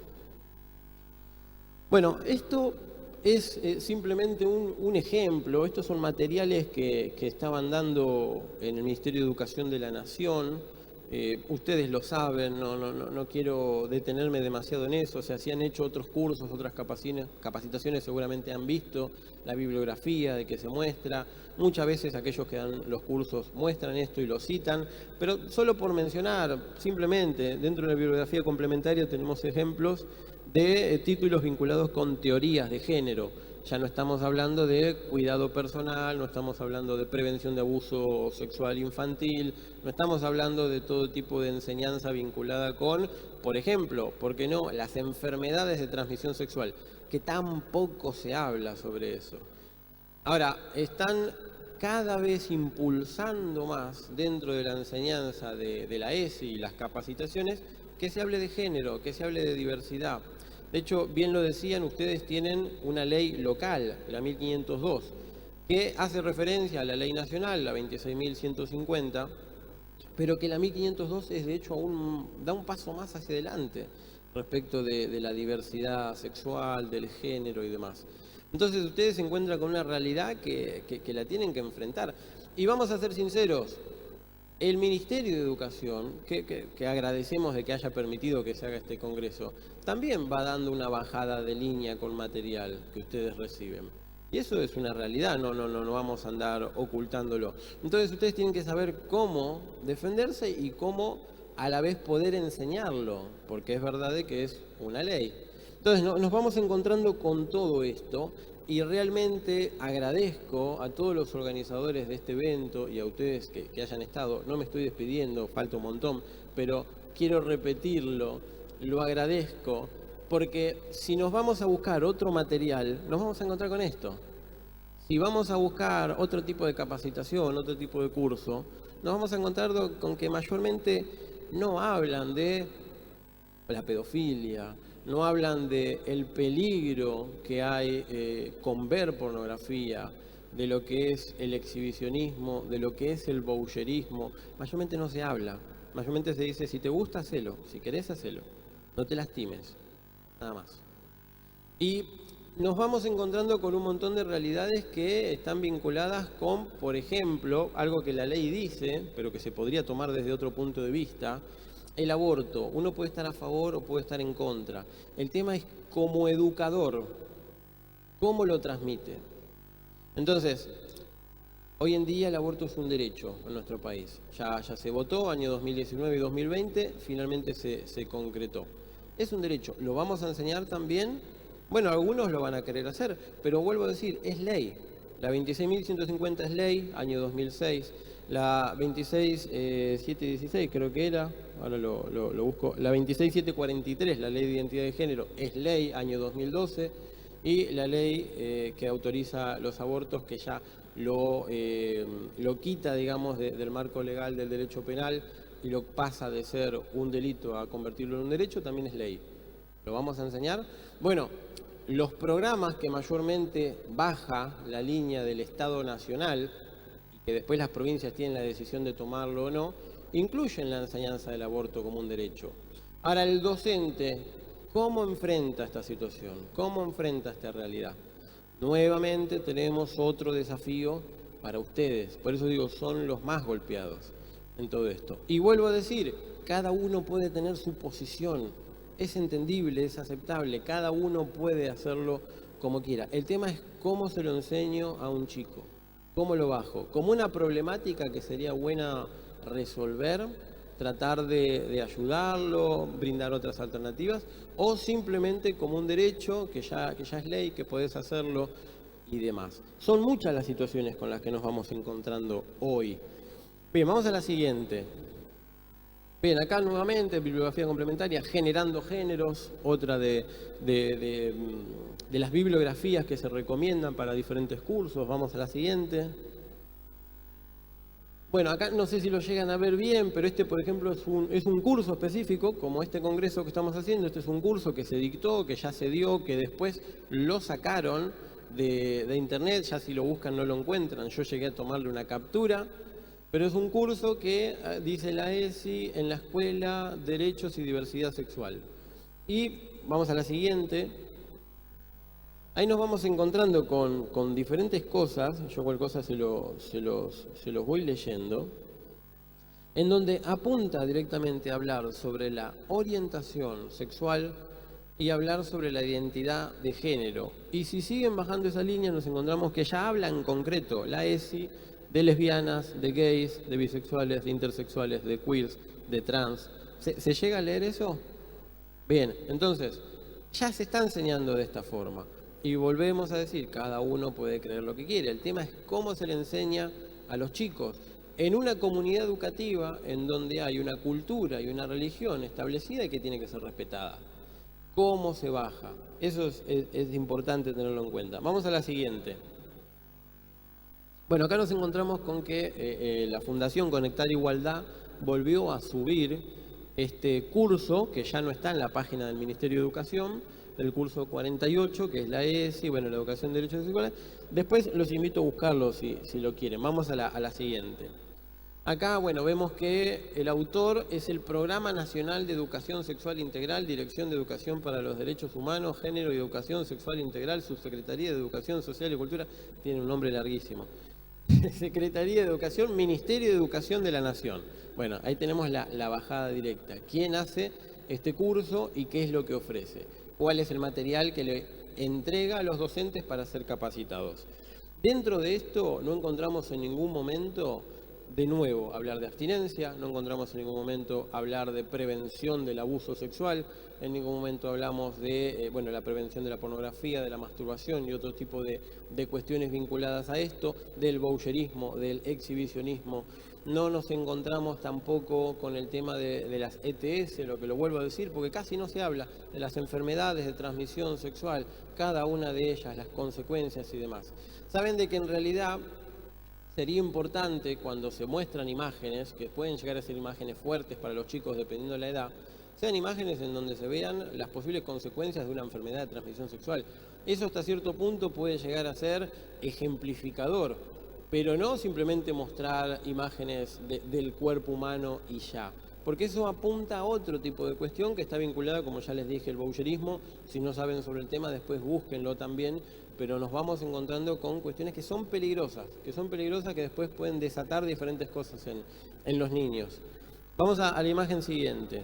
Bueno, esto es simplemente un ejemplo. Estos son materiales que estaban dando en el Ministerio de Educación de la Nación. Ustedes lo saben, no quiero detenerme demasiado en eso. Se han hecho otros cursos, otras capacitaciones, seguramente han visto la bibliografía de que se muestra. Muchas veces aquellos que dan los cursos muestran esto y lo citan, pero solo por mencionar, simplemente, dentro de la bibliografía complementaria tenemos ejemplos de títulos vinculados con teorías de género. Ya no estamos hablando de cuidado personal, no estamos hablando de prevención de abuso sexual infantil, no estamos hablando de todo tipo de enseñanza vinculada con, por ejemplo, ¿por qué no?, las enfermedades de transmisión sexual, que tampoco se habla sobre eso. Ahora, están cada vez impulsando más dentro de la enseñanza de la ESI y las capacitaciones que se hable de género, que se hable de diversidad. De hecho, bien lo decían, ustedes tienen una ley local, la 1502, que hace referencia a la ley nacional, la 26.150, pero que la 1502 es de hecho da un paso más hacia adelante respecto de la diversidad sexual, del género y demás. Entonces ustedes se encuentran con una realidad que la tienen que enfrentar. Y vamos a ser sinceros, el Ministerio de Educación, que agradecemos de que haya permitido que se haga este congreso, también va dando una bajada de línea con material que ustedes reciben. Y eso es una realidad, no vamos a andar ocultándolo. Entonces ustedes tienen que saber cómo defenderse y cómo a la vez poder enseñarlo, porque es verdad de que es una ley. Entonces nos vamos encontrando con todo esto y realmente agradezco a todos los organizadores de este evento y a ustedes que hayan estado. No me estoy despidiendo, falta un montón, pero quiero repetirlo, lo agradezco, porque si nos vamos a buscar otro material, nos vamos a encontrar con esto. Si vamos a buscar otro tipo de capacitación, otro tipo de curso, nos vamos a encontrar con que mayormente no hablan de la pedofilia, no hablan de el peligro que hay con ver pornografía, de lo que es el exhibicionismo, de lo que es el voyeurismo. Mayormente no se habla, mayormente se dice, si te gusta, hacelo, si querés, hacelo, no te lastimes, nada más. Y nos vamos encontrando con un montón de realidades que están vinculadas con, por ejemplo, algo que la ley dice, pero que se podría tomar desde otro punto de vista, el aborto. Uno puede estar a favor o puede estar en contra. El tema es como educador, ¿cómo lo transmite? Entonces, hoy en día el aborto es un derecho en nuestro país. Ya se votó, año 2019 y 2020, finalmente se concretó. Es un derecho. ¿Lo vamos a enseñar también? Bueno, algunos lo van a querer hacer, pero vuelvo a decir, es ley. La 26.150 es ley, año 2006. La 26.716 creo que era, ahora lo busco. La 26.743, la ley de identidad de género, es ley, año 2012. Y la ley que autoriza los abortos, que ya lo quita, digamos, del marco legal del derecho penal y lo pasa de ser un delito a convertirlo en un derecho, también es ley. ¿Lo vamos a enseñar? Bueno, los programas que mayormente baja la línea del Estado Nacional y que después las provincias tienen la decisión de tomarlo o no, incluyen la enseñanza del aborto como un derecho. Ahora, el docente, ¿cómo enfrenta esta situación? ¿Cómo enfrenta esta realidad? Nuevamente tenemos otro desafío para ustedes, por eso digo, son los más golpeados en todo esto. Y vuelvo a decir, cada uno puede tener su posición. Es entendible, es aceptable, cada uno puede hacerlo como quiera. El tema es cómo se lo enseño a un chico, cómo lo bajo. Como una problemática que sería buena resolver, tratar de ayudarlo, brindar otras alternativas, o simplemente como un derecho que ya es ley, que podés hacerlo y demás. Son muchas las situaciones con las que nos vamos encontrando hoy. Bien, vamos a la siguiente. Bien, acá nuevamente, bibliografía complementaria, generando géneros, otra de las bibliografías que se recomiendan para diferentes cursos. Vamos a la siguiente. Bueno, acá no sé si lo llegan a ver bien, pero este, por ejemplo, es un curso específico, como este congreso que estamos haciendo. Este es un curso que se dictó, que ya se dio, que después lo sacaron de internet. Ya si lo buscan no lo encuentran. Yo llegué a tomarle una captura. Pero es un curso que dice la ESI en la escuela Derechos y Diversidad Sexual. Y vamos a la siguiente. Ahí nos vamos encontrando con diferentes cosas, yo cualquier cosa se los voy leyendo, en donde apunta directamente a hablar sobre la orientación sexual y hablar sobre la identidad de género. Y si siguen bajando esa línea nos encontramos que ya habla en concreto la ESI de lesbianas, de gays, de bisexuales, de intersexuales, de queers, de trans. ¿Se llega a leer eso? Bien, entonces, ya se está enseñando de esta forma. Y volvemos a decir, cada uno puede creer lo que quiere. El tema es cómo se le enseña a los chicos. En una comunidad educativa en donde hay una cultura y una religión establecida y que tiene que ser respetada. ¿Cómo se baja? Eso es importante tenerlo en cuenta. Vamos a la siguiente. Bueno, acá nos encontramos con que la Fundación Conectar Igualdad volvió a subir este curso, que ya no está en la página del Ministerio de Educación, el curso 48, que es la ESI, bueno, la Educación de Derechos Sexuales. Después los invito a buscarlo si lo quieren. Vamos a la siguiente. Acá, bueno, vemos que el autor es el Programa Nacional de Educación Sexual Integral, Dirección de Educación para los Derechos Humanos, Género y Educación Sexual Integral, Subsecretaría de Educación Social y Cultura, tiene un nombre larguísimo. Secretaría de Educación, Ministerio de Educación de la Nación. Bueno, ahí tenemos la bajada directa. ¿Quién hace este curso y qué es lo que ofrece? ¿Cuál es el material que le entrega a los docentes para ser capacitados? Dentro de esto no encontramos en ningún momento, de nuevo, hablar de abstinencia, no encontramos en ningún momento hablar de prevención del abuso sexual, en ningún momento hablamos de la prevención de la pornografía, de la masturbación y otro tipo de cuestiones vinculadas a esto, del voyeurismo, del exhibicionismo. No nos encontramos tampoco con el tema de las ETS, lo que lo vuelvo a decir, porque casi no se habla de las enfermedades de transmisión sexual, cada una de ellas, las consecuencias y demás. Saben de que en realidad sería importante cuando se muestran imágenes, que pueden llegar a ser imágenes fuertes para los chicos dependiendo de la edad, sean imágenes en donde se vean las posibles consecuencias de una enfermedad de transmisión sexual. Eso hasta cierto punto puede llegar a ser ejemplificador, pero no simplemente mostrar imágenes del cuerpo humano y ya. Porque eso apunta a otro tipo de cuestión que está vinculada, como ya les dije, el voyeurismo. Si no saben sobre el tema, después búsquenlo también, pero nos vamos encontrando con cuestiones que son peligrosas, que después pueden desatar diferentes cosas en los niños. Vamos a la imagen siguiente.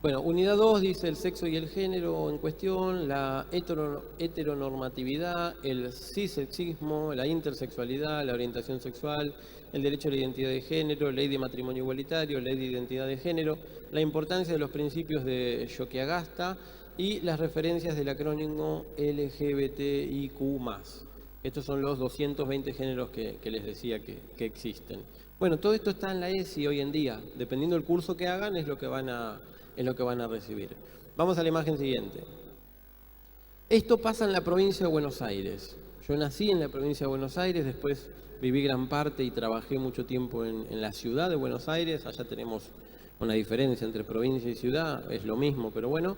Bueno, unidad 2 dice el sexo y el género en cuestión, la heteronormatividad, el cisexismo, la intersexualidad, la orientación sexual, el derecho a la identidad de género, ley de matrimonio igualitario, ley de identidad de género, la importancia de los principios de Yogyakarta y las referencias del acrónimo LGBTIQ+. Estos son los 220 géneros que les decía que existen. Bueno, todo esto está en la ESI hoy en día. Dependiendo del curso que hagan es lo que van a recibir. Vamos a la imagen siguiente. Esto pasa en la provincia de Buenos Aires. Yo nací en la provincia de Buenos Aires, después viví gran parte y trabajé mucho tiempo en la ciudad de Buenos Aires. Allá tenemos una diferencia entre provincia y ciudad, es lo mismo, pero bueno.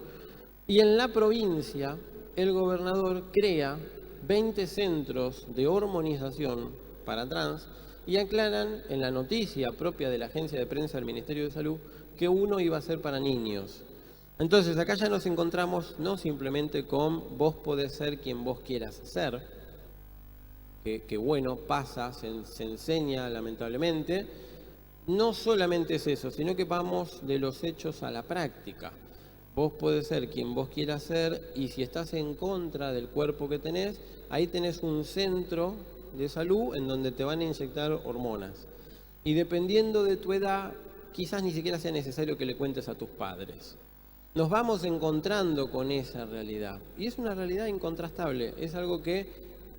Y en la provincia, el gobernador crea 20 centros de hormonización para trans y aclaran en la noticia propia de la agencia de prensa del Ministerio de Salud que uno iba a ser para niños. Entonces acá ya nos encontramos no simplemente con vos podés ser quien vos quieras ser, que bueno, pasa, se enseña lamentablemente. No solamente es eso, sino que vamos de los hechos a la práctica. Vos podés ser quien vos quieras ser y si estás en contra del cuerpo que tenés, ahí tenés un centro de salud en donde te van a inyectar hormonas. Y dependiendo de tu edad, quizás ni siquiera sea necesario que le cuentes a tus padres. Nos vamos encontrando con esa realidad. Y es una realidad incontrastable, es algo que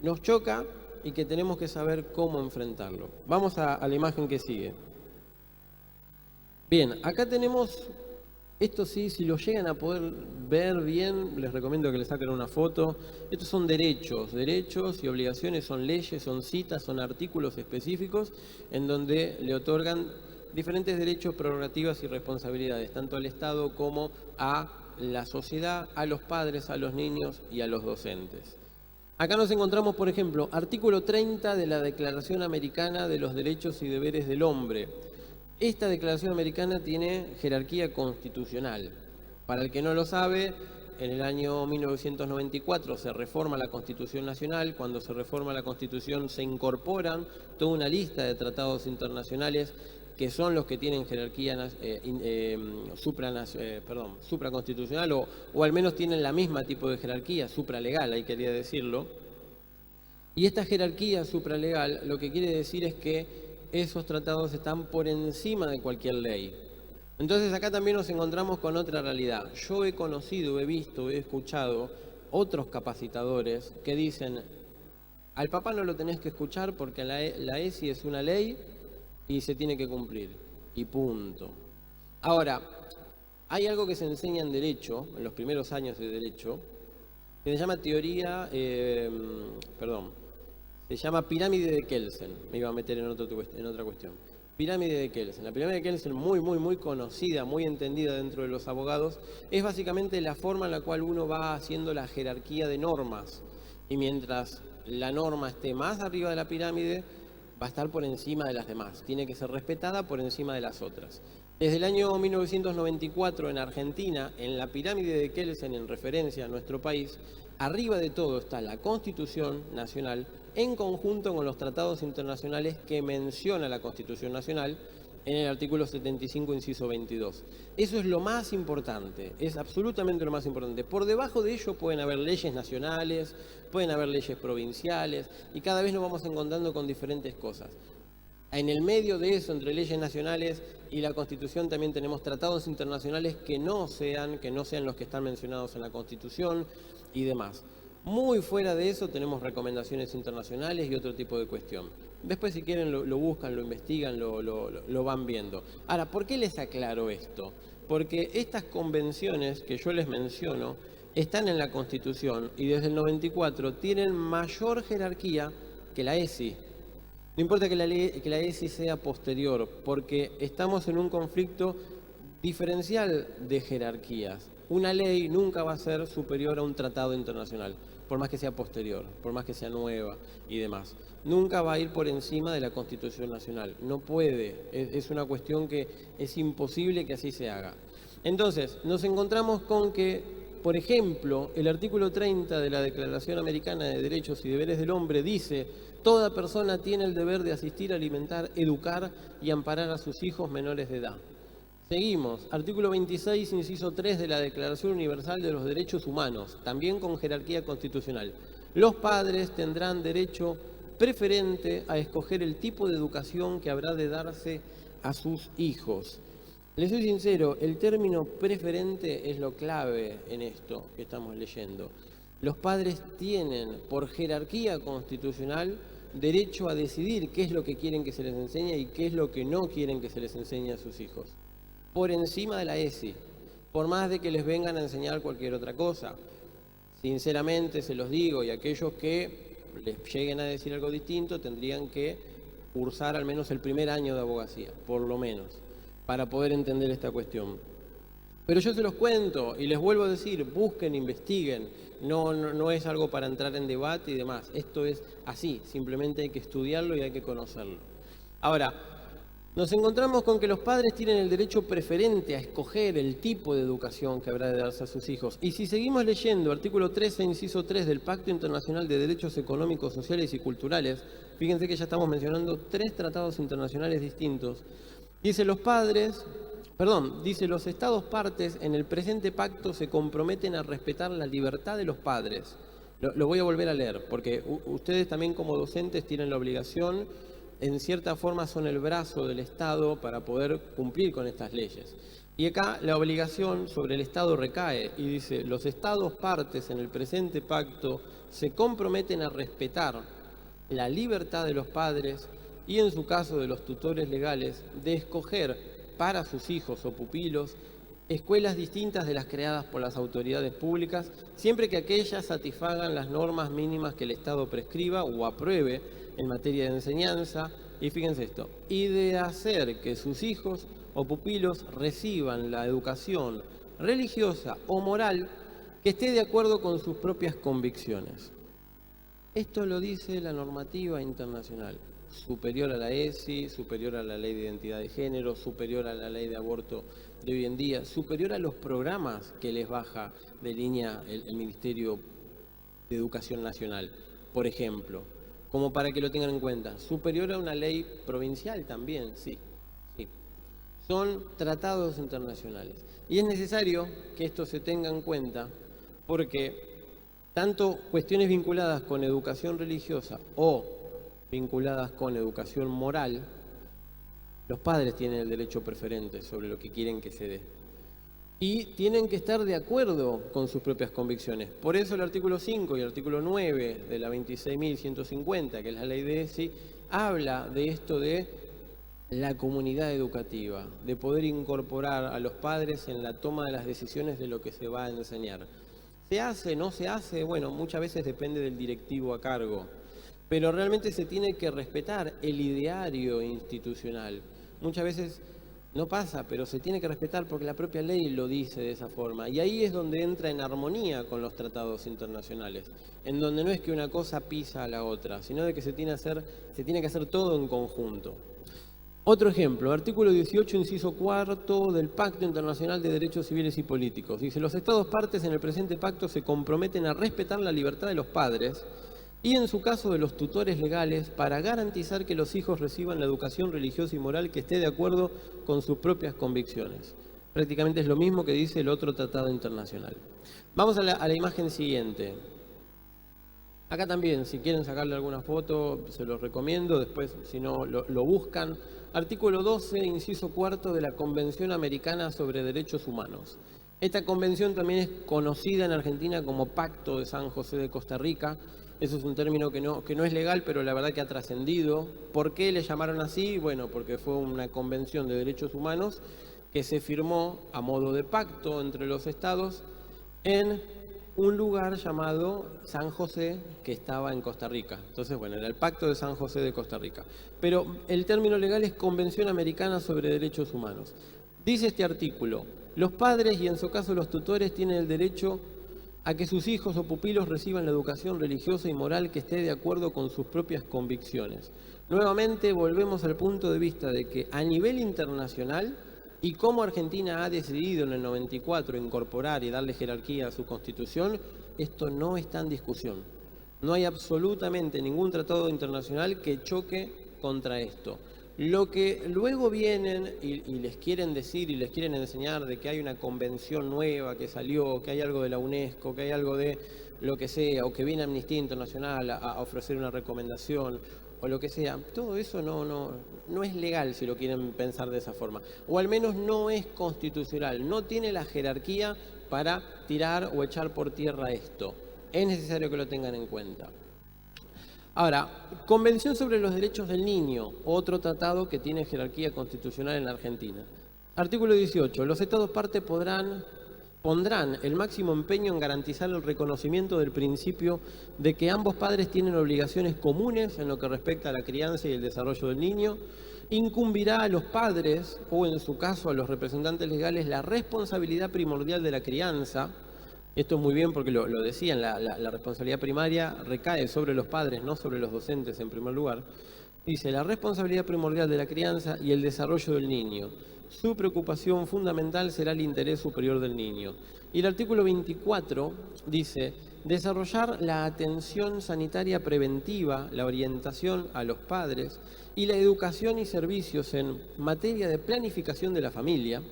nos choca y que tenemos que saber cómo enfrentarlo. Vamos a la imagen que sigue. Bien, acá tenemos, esto sí, si lo llegan a poder ver bien, les recomiendo que le saquen una foto. Estos son derechos y obligaciones, son leyes, son citas, son artículos específicos en donde le otorgan diferentes derechos, prerrogativas y responsabilidades, tanto al Estado como a la sociedad, a los padres, a los niños y a los docentes. Acá nos encontramos, por ejemplo, artículo 30 de la Declaración Americana de los Derechos y Deberes del Hombre. Esta Declaración Americana tiene jerarquía constitucional. Para el que no lo sabe, en el año 1994 se reforma la Constitución Nacional. Cuando se reforma la Constitución se incorporan toda una lista de tratados internacionales que son los que tienen jerarquía supraconstitucional o al menos tienen la misma tipo de jerarquía, supralegal, ahí quería decirlo. Y esta jerarquía supralegal lo que quiere decir es que esos tratados están por encima de cualquier ley. Entonces acá también nos encontramos con otra realidad. Yo he conocido, he visto, he escuchado otros capacitadores que dicen, al papá no lo tenés que escuchar porque la ESI es una ley y se tiene que cumplir, y punto. Ahora, hay algo que se enseña en Derecho, en los primeros años de Derecho, que se llama se llama pirámide de Kelsen. Me iba a meter en otra cuestión. Pirámide de Kelsen. La pirámide de Kelsen, muy conocida, muy entendida dentro de los abogados, es básicamente la forma en la cual uno va haciendo la jerarquía de normas. Y mientras la norma esté más arriba de la pirámide, va a estar por encima de las demás, tiene que ser respetada por encima de las otras. Desde el año 1994 en Argentina, en la pirámide de Kelsen, en referencia a nuestro país, arriba de todo está la Constitución Nacional en conjunto con los tratados internacionales que menciona la Constitución Nacional en el artículo 75, inciso 22. Eso es lo más importante, es absolutamente lo más importante. Por debajo de ello pueden haber leyes nacionales, pueden haber leyes provinciales, y cada vez nos vamos encontrando con diferentes cosas. En el medio de eso, entre leyes nacionales y la Constitución, también tenemos tratados internacionales que no sean los que están mencionados en la Constitución y demás. Muy fuera de eso tenemos recomendaciones internacionales y otro tipo de cuestión. Después, si quieren, lo buscan, lo investigan, lo van viendo. Ahora, ¿por qué les aclaro esto? Porque estas convenciones que yo les menciono están en la Constitución y desde el 94 tienen mayor jerarquía que la ESI. No importa que la ESI sea posterior, porque estamos en un conflicto diferencial de jerarquías. Una ley nunca va a ser superior a un tratado internacional, por más que sea posterior, por más que sea nueva y demás. Nunca va a ir por encima de la Constitución Nacional. No puede. Es una cuestión que es imposible que así se haga. Entonces, nos encontramos con que, por ejemplo, el artículo 30 de la Declaración Americana de Derechos y Deberes del Hombre dice: toda persona tiene el deber de asistir, alimentar, educar y amparar a sus hijos menores de edad. Seguimos, artículo 26, inciso 3 de la Declaración Universal de los Derechos Humanos, también con jerarquía constitucional. Los padres tendrán derecho preferente a escoger el tipo de educación que habrá de darse a sus hijos. Les soy sincero, el término preferente es lo clave en esto que estamos leyendo. Los padres tienen, por jerarquía constitucional, derecho a decidir qué es lo que quieren que se les enseñe y qué es lo que no quieren que se les enseñe a sus hijos. Por encima de la ESI, por más de que les vengan a enseñar cualquier otra cosa. Sinceramente se los digo, y aquellos que les lleguen a decir algo distinto tendrían que cursar al menos el primer año de abogacía, por lo menos, para poder entender esta cuestión. Pero yo se los cuento y les vuelvo a decir, busquen, investiguen, no es algo para entrar en debate y demás, esto es así, simplemente hay que estudiarlo y hay que conocerlo. Ahora, nos encontramos con que los padres tienen el derecho preferente a escoger el tipo de educación que habrá de darse a sus hijos. Y si seguimos leyendo artículo 13, inciso 3 del Pacto Internacional de Derechos Económicos, Sociales y Culturales, fíjense que ya estamos mencionando 3 tratados internacionales distintos, dice los Estados partes en el presente pacto se comprometen a respetar la libertad de los padres. Lo voy a volver a leer, porque ustedes también como docentes tienen la obligación, en cierta forma son el brazo del Estado para poder cumplir con estas leyes. Y acá la obligación sobre el Estado recae y dice, los Estados partes en el presente pacto se comprometen a respetar la libertad de los padres y en su caso de los tutores legales de escoger para sus hijos o pupilos escuelas distintas de las creadas por las autoridades públicas, siempre que aquellas satisfagan las normas mínimas que el Estado prescriba o apruebe en materia de enseñanza, y fíjense esto, y de hacer que sus hijos o pupilos reciban la educación religiosa o moral que esté de acuerdo con sus propias convicciones. Esto lo dice la normativa internacional, superior a la ESI, superior a la ley de identidad de género, superior a la ley de aborto de hoy en día, superior a los programas que les baja de línea el Ministerio de Educación Nacional, por ejemplo, como para que lo tengan en cuenta, superior a una ley provincial también, sí. Son tratados internacionales. Y es necesario que esto se tenga en cuenta porque tanto cuestiones vinculadas con educación religiosa o vinculadas con educación moral, los padres tienen el derecho preferente sobre lo que quieren que se dé. Y tienen que estar de acuerdo con sus propias convicciones. Por eso el artículo 5 y el artículo 9 de la 26.150, que es la ley de ESI, habla de esto de la comunidad educativa, de poder incorporar a los padres en la toma de las decisiones de lo que se va a enseñar. ¿Se hace, no se hace? Bueno, muchas veces depende del directivo a cargo, pero realmente se tiene que respetar el ideario institucional. Muchas veces no pasa, pero se tiene que respetar porque la propia ley lo dice de esa forma. Y ahí es donde entra en armonía con los tratados internacionales, en donde no es que una cosa pisa a la otra, sino de que se tiene que hacer todo en conjunto. Otro ejemplo, artículo 18, inciso cuarto del Pacto Internacional de Derechos Civiles y Políticos. Dice, los Estados partes en el presente pacto se comprometen a respetar la libertad de los padres y en su caso de los tutores legales para garantizar que los hijos reciban la educación religiosa y moral que esté de acuerdo con sus propias convicciones. Prácticamente es lo mismo que dice el otro tratado internacional. Vamos a la imagen siguiente. Acá también, si quieren sacarle alguna foto, se los recomiendo, después si no lo buscan. Artículo 12, inciso cuarto de la Convención Americana sobre Derechos Humanos. Esta convención también es conocida en Argentina como Pacto de San José de Costa Rica. Eso es un término que no es legal, pero la verdad que ha trascendido. ¿Por qué le llamaron así? Bueno, porque fue una convención de derechos humanos que se firmó a modo de pacto entre los estados en un lugar llamado San José, que estaba en Costa Rica. Entonces, bueno, era el Pacto de San José de Costa Rica. Pero el término legal es Convención Americana sobre Derechos Humanos. Dice este artículo, los padres y en su caso los tutores tienen el derecho a que sus hijos o pupilos reciban la educación religiosa y moral que esté de acuerdo con sus propias convicciones. Nuevamente volvemos al punto de vista de que a nivel internacional, y como Argentina ha decidido en el 94 incorporar y darle jerarquía a su constitución, esto no está en discusión. No hay absolutamente ningún tratado internacional que choque contra esto. Lo que luego vienen y les quieren decir y les quieren enseñar de que hay una convención nueva que salió, que hay algo de la UNESCO, que hay algo de lo que sea, o que viene Amnistía Internacional a ofrecer una recomendación, o lo que sea, todo eso no es legal si lo quieren pensar de esa forma. O al menos no es constitucional, no tiene la jerarquía para tirar o echar por tierra esto. Es necesario que lo tengan en cuenta. Ahora, Convención sobre los Derechos del Niño, otro tratado que tiene jerarquía constitucional en la Argentina. Artículo 18. Los Estados partes pondrán el máximo empeño en garantizar el reconocimiento del principio de que ambos padres tienen obligaciones comunes en lo que respecta a la crianza y el desarrollo del niño. Incumbirá a los padres, o en su caso a los representantes legales, la responsabilidad primordial de la crianza. Esto es muy bien porque lo decían, la responsabilidad primaria recae sobre los padres, no sobre los docentes en primer lugar. Dice, la responsabilidad primordial de la crianza y el desarrollo del niño. Su preocupación fundamental será el interés superior del niño. Y el artículo 24 dice, desarrollar la atención sanitaria preventiva, la orientación a los padres y la educación y servicios en materia de planificación de la familia.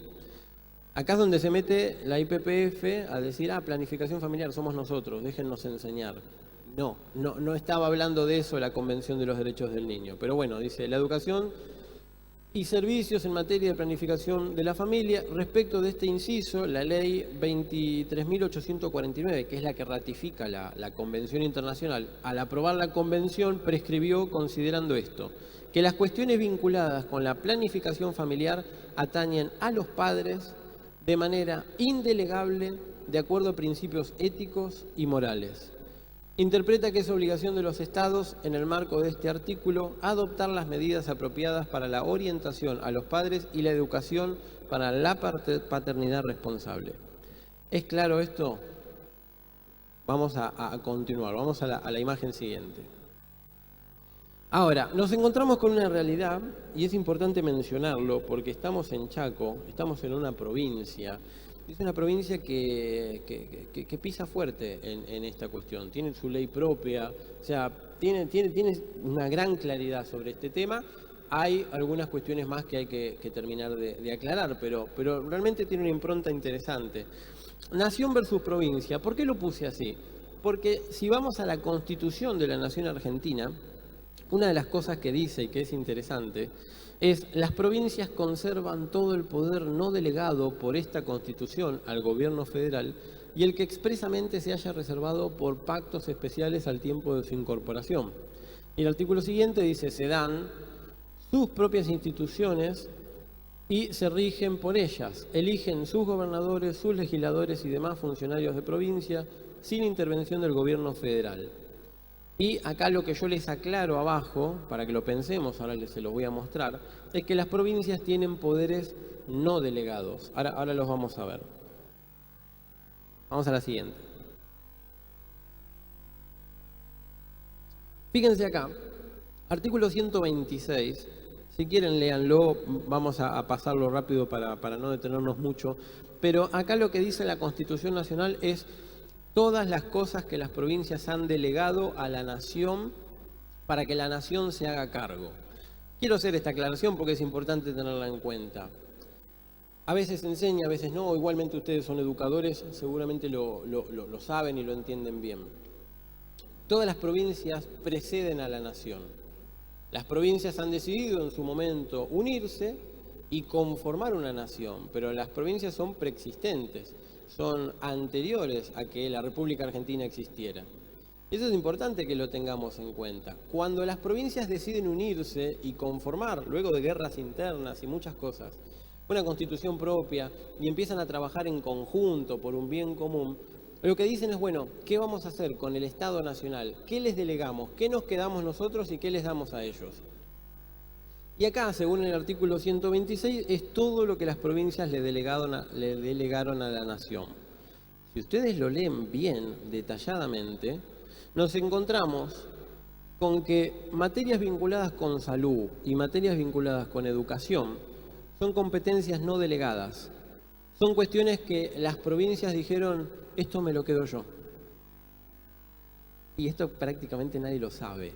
Acá es donde se mete la IPPF a decir, planificación familiar somos nosotros, déjennos enseñar. No estaba hablando de eso la Convención de los Derechos del Niño. Pero bueno, dice, la educación y servicios en materia de planificación de la familia. Respecto de este inciso, la ley 23.849, que es la que ratifica la Convención Internacional, al aprobar la Convención prescribió considerando esto, que las cuestiones vinculadas con la planificación familiar atañen a los padres de manera indelegable de acuerdo a principios éticos y morales. Interpreta que es obligación de los Estados, en el marco de este artículo, adoptar las medidas apropiadas para la orientación a los padres y la educación para la paternidad responsable. ¿Es claro esto? Vamos a continuar, vamos a la imagen siguiente. Ahora, nos encontramos con una realidad, y es importante mencionarlo, porque estamos en Chaco, estamos en una provincia. Es una provincia que pisa fuerte en esta cuestión, tiene su ley propia, o sea, tiene una gran claridad sobre este tema. Hay algunas cuestiones más que hay que terminar de aclarar, pero realmente tiene una impronta interesante. Nación versus provincia, ¿por qué lo puse así? Porque si vamos a la Constitución de la Nación Argentina, una de las cosas que dice y que es interesante es las provincias conservan todo el poder no delegado por esta Constitución al gobierno federal y el que expresamente se haya reservado por pactos especiales al tiempo de su incorporación. Y el artículo siguiente dice, se dan sus propias instituciones y se rigen por ellas, eligen sus gobernadores, sus legisladores y demás funcionarios de provincia sin intervención del gobierno federal. Y acá lo que yo les aclaro abajo, para que lo pensemos, ahora se los voy a mostrar, es que las provincias tienen poderes no delegados. Ahora los vamos a ver. Vamos a la siguiente. Fíjense acá, artículo 126, si quieren léanlo, vamos a pasarlo rápido para no detenernos mucho, pero acá lo que dice la Constitución Nacional es todas las cosas que las provincias han delegado a la nación para que la nación se haga cargo. Quiero hacer esta aclaración porque es importante tenerla en cuenta. A veces se enseña, a veces no, igualmente ustedes son educadores, seguramente lo saben y lo entienden bien. Todas las provincias preceden a la nación. Las provincias han decidido en su momento unirse y conformar una nación, pero las provincias son preexistentes, son anteriores a que la República Argentina existiera. Eso es importante que lo tengamos en cuenta. Cuando las provincias deciden unirse y conformar, luego de guerras internas y muchas cosas, una constitución propia y empiezan a trabajar en conjunto por un bien común, lo que dicen es, bueno, ¿qué vamos a hacer con el Estado Nacional? ¿Qué les delegamos? ¿Qué nos quedamos nosotros y qué les damos a ellos? Y acá, según el artículo 126, es todo lo que las provincias le delegaron a la nación. Si ustedes lo leen bien, detalladamente, nos encontramos con que materias vinculadas con salud y materias vinculadas con educación son competencias no delegadas. Son cuestiones que las provincias dijeron, esto me lo quedo yo. Y esto prácticamente nadie lo sabe.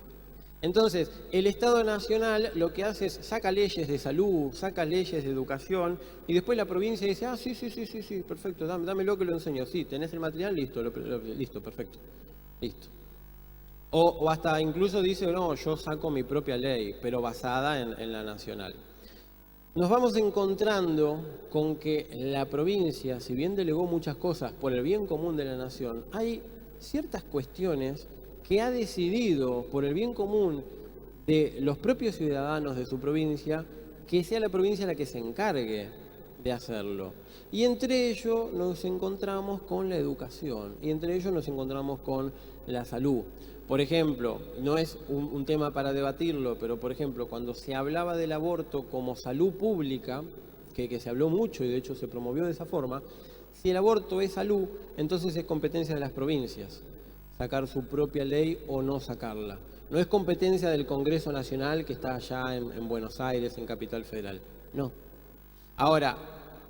Entonces, el Estado Nacional lo que hace es saca leyes de salud, saca leyes de educación, y después la provincia dice, sí, perfecto, dámelo que lo enseño. Sí, tenés el material, listo, listo, perfecto, listo. O hasta incluso dice, no, yo saco mi propia ley, pero basada en la nacional. Nos vamos encontrando con que la provincia, si bien delegó muchas cosas por el bien común de la nación, hay ciertas cuestiones que ha decidido por el bien común de los propios ciudadanos de su provincia, que sea la provincia la que se encargue de hacerlo. Y entre ellos nos encontramos con la educación, y entre ellos nos encontramos con la salud. Por ejemplo, no es un tema para debatirlo, pero por ejemplo, cuando se hablaba del aborto como salud pública, que se habló mucho y de hecho se promovió de esa forma, si el aborto es salud, entonces es competencia de las provincias, sacar su propia ley o no sacarla. No es competencia del Congreso Nacional que está allá en Buenos Aires, en Capital Federal. No. Ahora,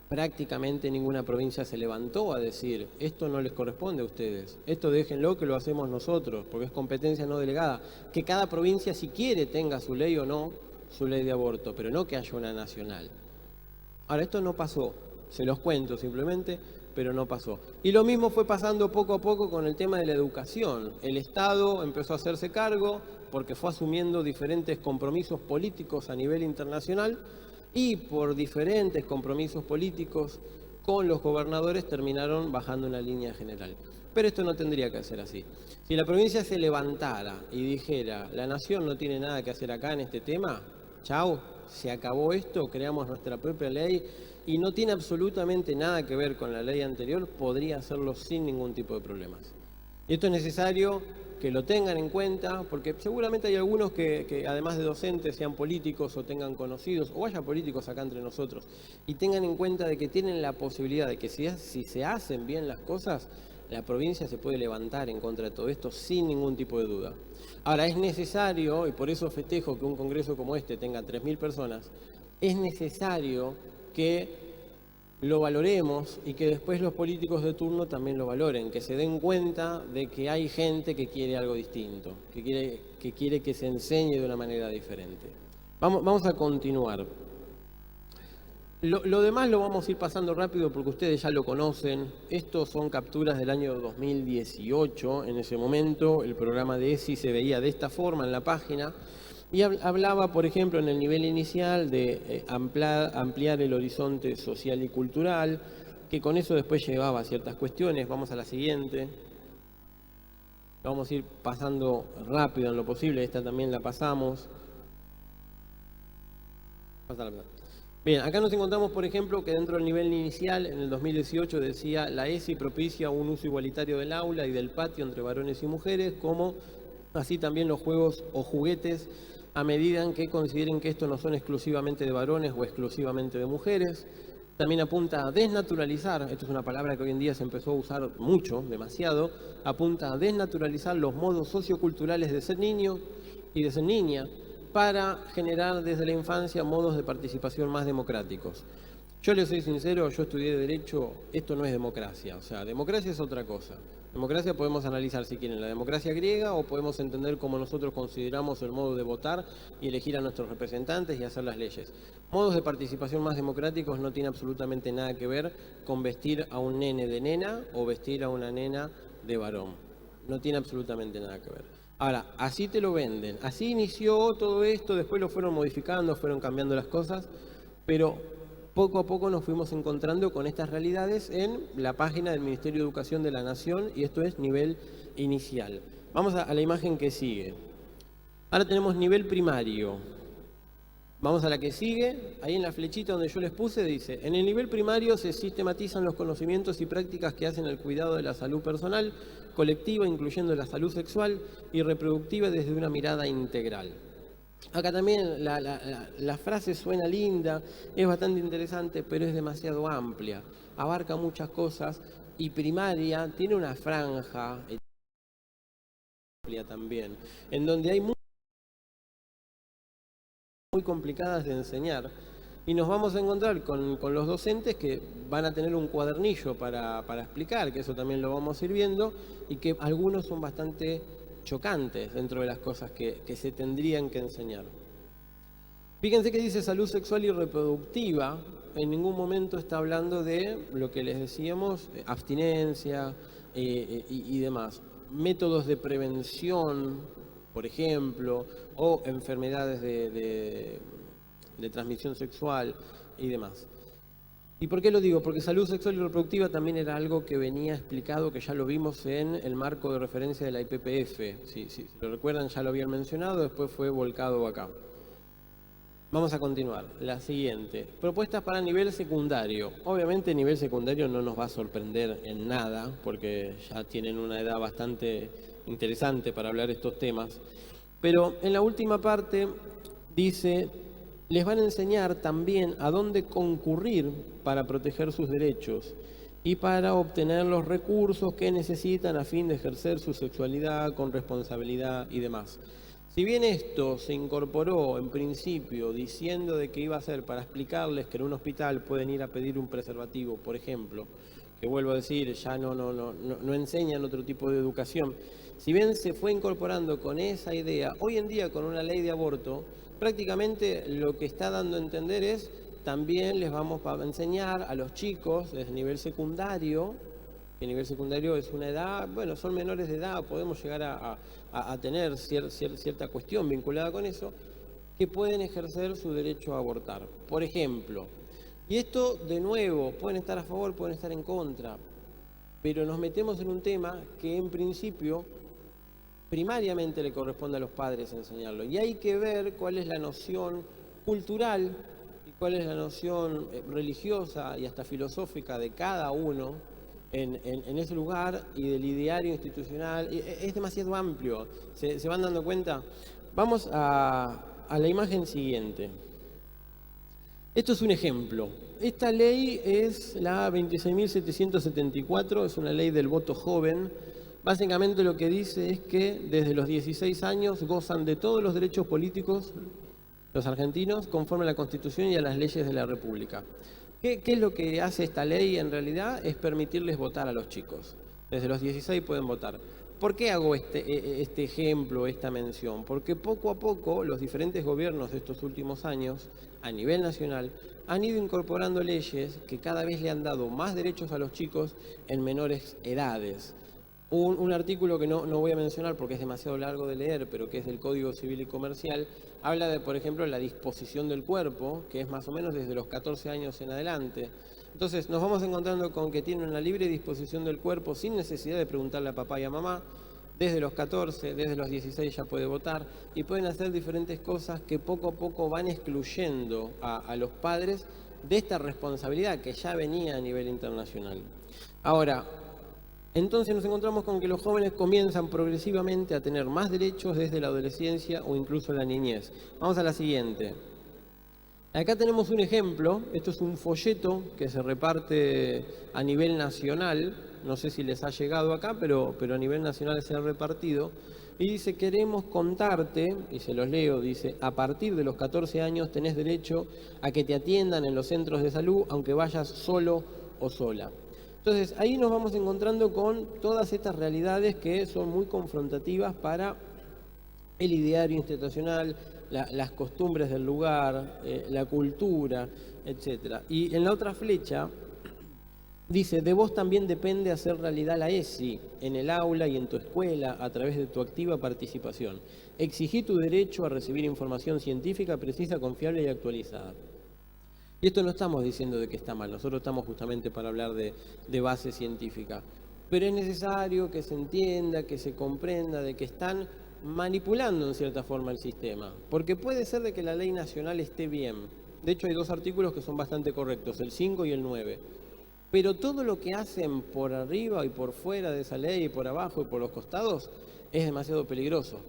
prácticamente ninguna provincia se levantó a decir, esto no les corresponde a ustedes, esto déjenlo que lo hacemos nosotros, porque es competencia no delegada. Que cada provincia, si quiere, tenga su ley o no, su ley de aborto, pero no que haya una nacional. Ahora, esto no pasó, se los cuento simplemente, pero no pasó. Y lo mismo fue pasando poco a poco con el tema de la educación. El Estado empezó a hacerse cargo porque fue asumiendo diferentes compromisos políticos a nivel internacional, y por diferentes compromisos políticos con los gobernadores terminaron bajando una línea general. Pero esto no tendría que ser así. Si la provincia se levantara y dijera, la nación no tiene nada que hacer acá en este tema, chao, se acabó esto, creamos nuestra propia ley y no tiene absolutamente nada que ver con la ley anterior, podría hacerlo sin ningún tipo de problemas. Y esto es necesario que lo tengan en cuenta, porque seguramente hay algunos que además de docentes sean políticos o tengan conocidos, o haya políticos acá entre nosotros, y tengan en cuenta de que tienen la posibilidad de que si se hacen bien las cosas, la provincia se puede levantar en contra de todo esto sin ningún tipo de duda. Ahora, es necesario, y por eso festejo que un congreso como este tenga 3.000 personas, es necesario que lo valoremos y que después los políticos de turno también lo valoren, que se den cuenta de que hay gente que quiere algo distinto, que quiere que se enseñe de una manera diferente. Vamos a continuar. Lo demás lo vamos a ir pasando rápido porque ustedes ya lo conocen. Estos son capturas del año 2018. En ese momento el programa de ESI se veía de esta forma en la página. Y hablaba, por ejemplo, en el nivel inicial de ampliar el horizonte social y cultural, que con eso después llevaba a ciertas cuestiones. Vamos a la siguiente. Vamos a ir pasando rápido en lo posible, esta también la pasamos. Bien, acá nos encontramos, por ejemplo, que dentro del nivel inicial, en el 2018 decía, la ESI propicia un uso igualitario del aula y del patio entre varones y mujeres como así también los juegos o juguetes a medida en que consideren que estos no son exclusivamente de varones o exclusivamente de mujeres. También apunta a desnaturalizar, esto es una palabra que hoy en día se empezó a usar mucho, demasiado, apunta a desnaturalizar los modos socioculturales de ser niño y de ser niña para generar desde la infancia modos de participación más democráticos. Yo les soy sincero, yo estudié Derecho, esto no es democracia, o sea, democracia es otra cosa. Democracia podemos analizar si quieren la democracia griega o podemos entender cómo nosotros consideramos el modo de votar y elegir a nuestros representantes y hacer las leyes. Modos de participación más democráticos no tiene absolutamente nada que ver con vestir a un nene de nena o vestir a una nena de varón. No tiene absolutamente nada que ver. Ahora, así te lo venden, así inició todo esto, después lo fueron modificando, fueron cambiando las cosas, pero poco a poco nos fuimos encontrando con estas realidades en la página del Ministerio de Educación de la Nación y esto es nivel inicial. Vamos a la imagen que sigue. Ahora tenemos nivel primario. Vamos a la que sigue. Ahí en la flechita donde yo les puse dice, en el nivel primario se sistematizan los conocimientos y prácticas que hacen al cuidado de la salud personal, colectiva, incluyendo la salud sexual y reproductiva desde una mirada integral. Acá también la frase suena linda, es bastante interesante, pero es demasiado amplia, abarca muchas cosas y primaria tiene una franja amplia también, en donde hay muy complicadas de enseñar y nos vamos a encontrar con los docentes que van a tener un cuadernillo para explicar, que eso también lo vamos a ir viendo, y que algunos son bastante chocantes dentro de las cosas que se tendrían que enseñar. Fíjense que dice salud sexual y reproductiva, en ningún momento está hablando de lo que les decíamos, abstinencia y demás. Métodos de prevención, por ejemplo, o enfermedades de transmisión sexual y demás. ¿Y por qué lo digo? Porque salud sexual y reproductiva también era algo que venía explicado, que ya lo vimos en el marco de referencia de la IPPF. Si lo recuerdan, ya lo habían mencionado, después fue volcado acá. Vamos a continuar. La siguiente. Propuestas para nivel secundario. Obviamente nivel secundario no nos va a sorprender en nada, porque ya tienen una edad bastante interesante para hablar estos temas. Pero en la última parte dice, les van a enseñar también a dónde concurrir para proteger sus derechos y para obtener los recursos que necesitan a fin de ejercer su sexualidad con responsabilidad y demás. Si bien esto se incorporó en principio diciendo de que iba a ser para explicarles que en un hospital pueden ir a pedir un preservativo, por ejemplo, que vuelvo a decir, ya no enseñan otro tipo de educación. Si bien se fue incorporando con esa idea, hoy en día con una ley de aborto, prácticamente lo que está dando a entender es, también les vamos a enseñar a los chicos desde nivel secundario, que nivel secundario es una edad, bueno, son menores de edad, podemos llegar a tener cierta cuestión vinculada con eso, que pueden ejercer su derecho a abortar. Por ejemplo, y esto de nuevo, pueden estar a favor, pueden estar en contra, pero nos metemos en un tema que en principio primariamente le corresponde a los padres enseñarlo. Y hay que ver cuál es la noción cultural y cuál es la noción religiosa y hasta filosófica de cada uno en ese lugar y del ideario institucional. Es demasiado amplio, ¿se van dando cuenta? Vamos a la imagen siguiente. Esto es un ejemplo. Esta ley es la 26.774, es una ley del voto joven. Básicamente lo que dice es que desde los 16 años gozan de todos los derechos políticos los argentinos conforme a la Constitución y a las leyes de la República. ¿Qué es lo que hace esta ley en realidad? Es permitirles votar a los chicos. Desde los 16 pueden votar. ¿Por qué hago este ejemplo, esta mención? Porque poco a poco los diferentes gobiernos de estos últimos años, a nivel nacional, han ido incorporando leyes que cada vez le han dado más derechos a los chicos en menores edades. Un artículo que no voy a mencionar porque es demasiado largo de leer, pero que es del Código Civil y Comercial, habla de, por ejemplo, la disposición del cuerpo, que es más o menos desde los 14 años en adelante. Entonces nos vamos encontrando con que tienen una libre disposición del cuerpo sin necesidad de preguntarle a papá y a mamá. Desde los 14, desde los 16 ya puede votar y pueden hacer diferentes cosas que poco a poco van excluyendo a los padres de esta responsabilidad que ya venía a nivel internacional. Ahora, Entonces nos encontramos con que los jóvenes comienzan progresivamente a tener más derechos desde la adolescencia o incluso la niñez. Vamos a la siguiente. Acá tenemos un ejemplo, esto es un folleto que se reparte a nivel nacional, no sé si les ha llegado acá, pero a nivel nacional se ha repartido, y dice, queremos contarte, y se los leo, dice, a partir de los 14 años tenés derecho a que te atiendan en los centros de salud, aunque vayas solo o sola. Entonces, ahí nos vamos encontrando con todas estas realidades que son muy confrontativas para el ideario institucional, las costumbres del lugar, la cultura, etc. Y en la otra flecha dice, de vos también depende hacer realidad la ESI en el aula y en tu escuela a través de tu activa participación. Exigí tu derecho a recibir información científica precisa, confiable y actualizada. Y esto no estamos diciendo de que está mal, nosotros estamos justamente para hablar de base científica. Pero es necesario que se entienda, que se comprenda de que están manipulando en cierta forma el sistema. Porque puede ser de que la ley nacional esté bien. De hecho hay dos artículos que son bastante correctos, el 5 y el 9. Pero todo lo que hacen por arriba y por fuera de esa ley, y por abajo y por los costados, es demasiado peligroso.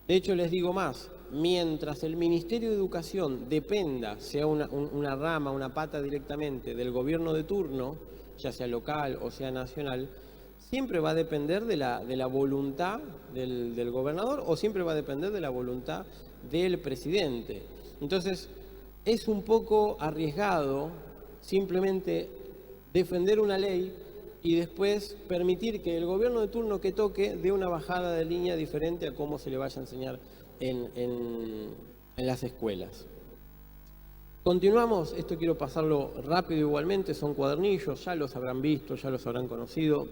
De hecho, les digo más, mientras el Ministerio de Educación dependa, sea una rama, una pata directamente del gobierno de turno, ya sea local o sea nacional, siempre va a depender de la voluntad del gobernador o siempre va a depender de la voluntad del presidente. Entonces, es un poco arriesgado simplemente defender una ley y después permitir que el gobierno de turno que toque dé una bajada de línea diferente a cómo se le vaya a enseñar en las escuelas. Continuamos, esto quiero pasarlo rápido igualmente, son cuadernillos, ya los habrán visto, ya los habrán conocido.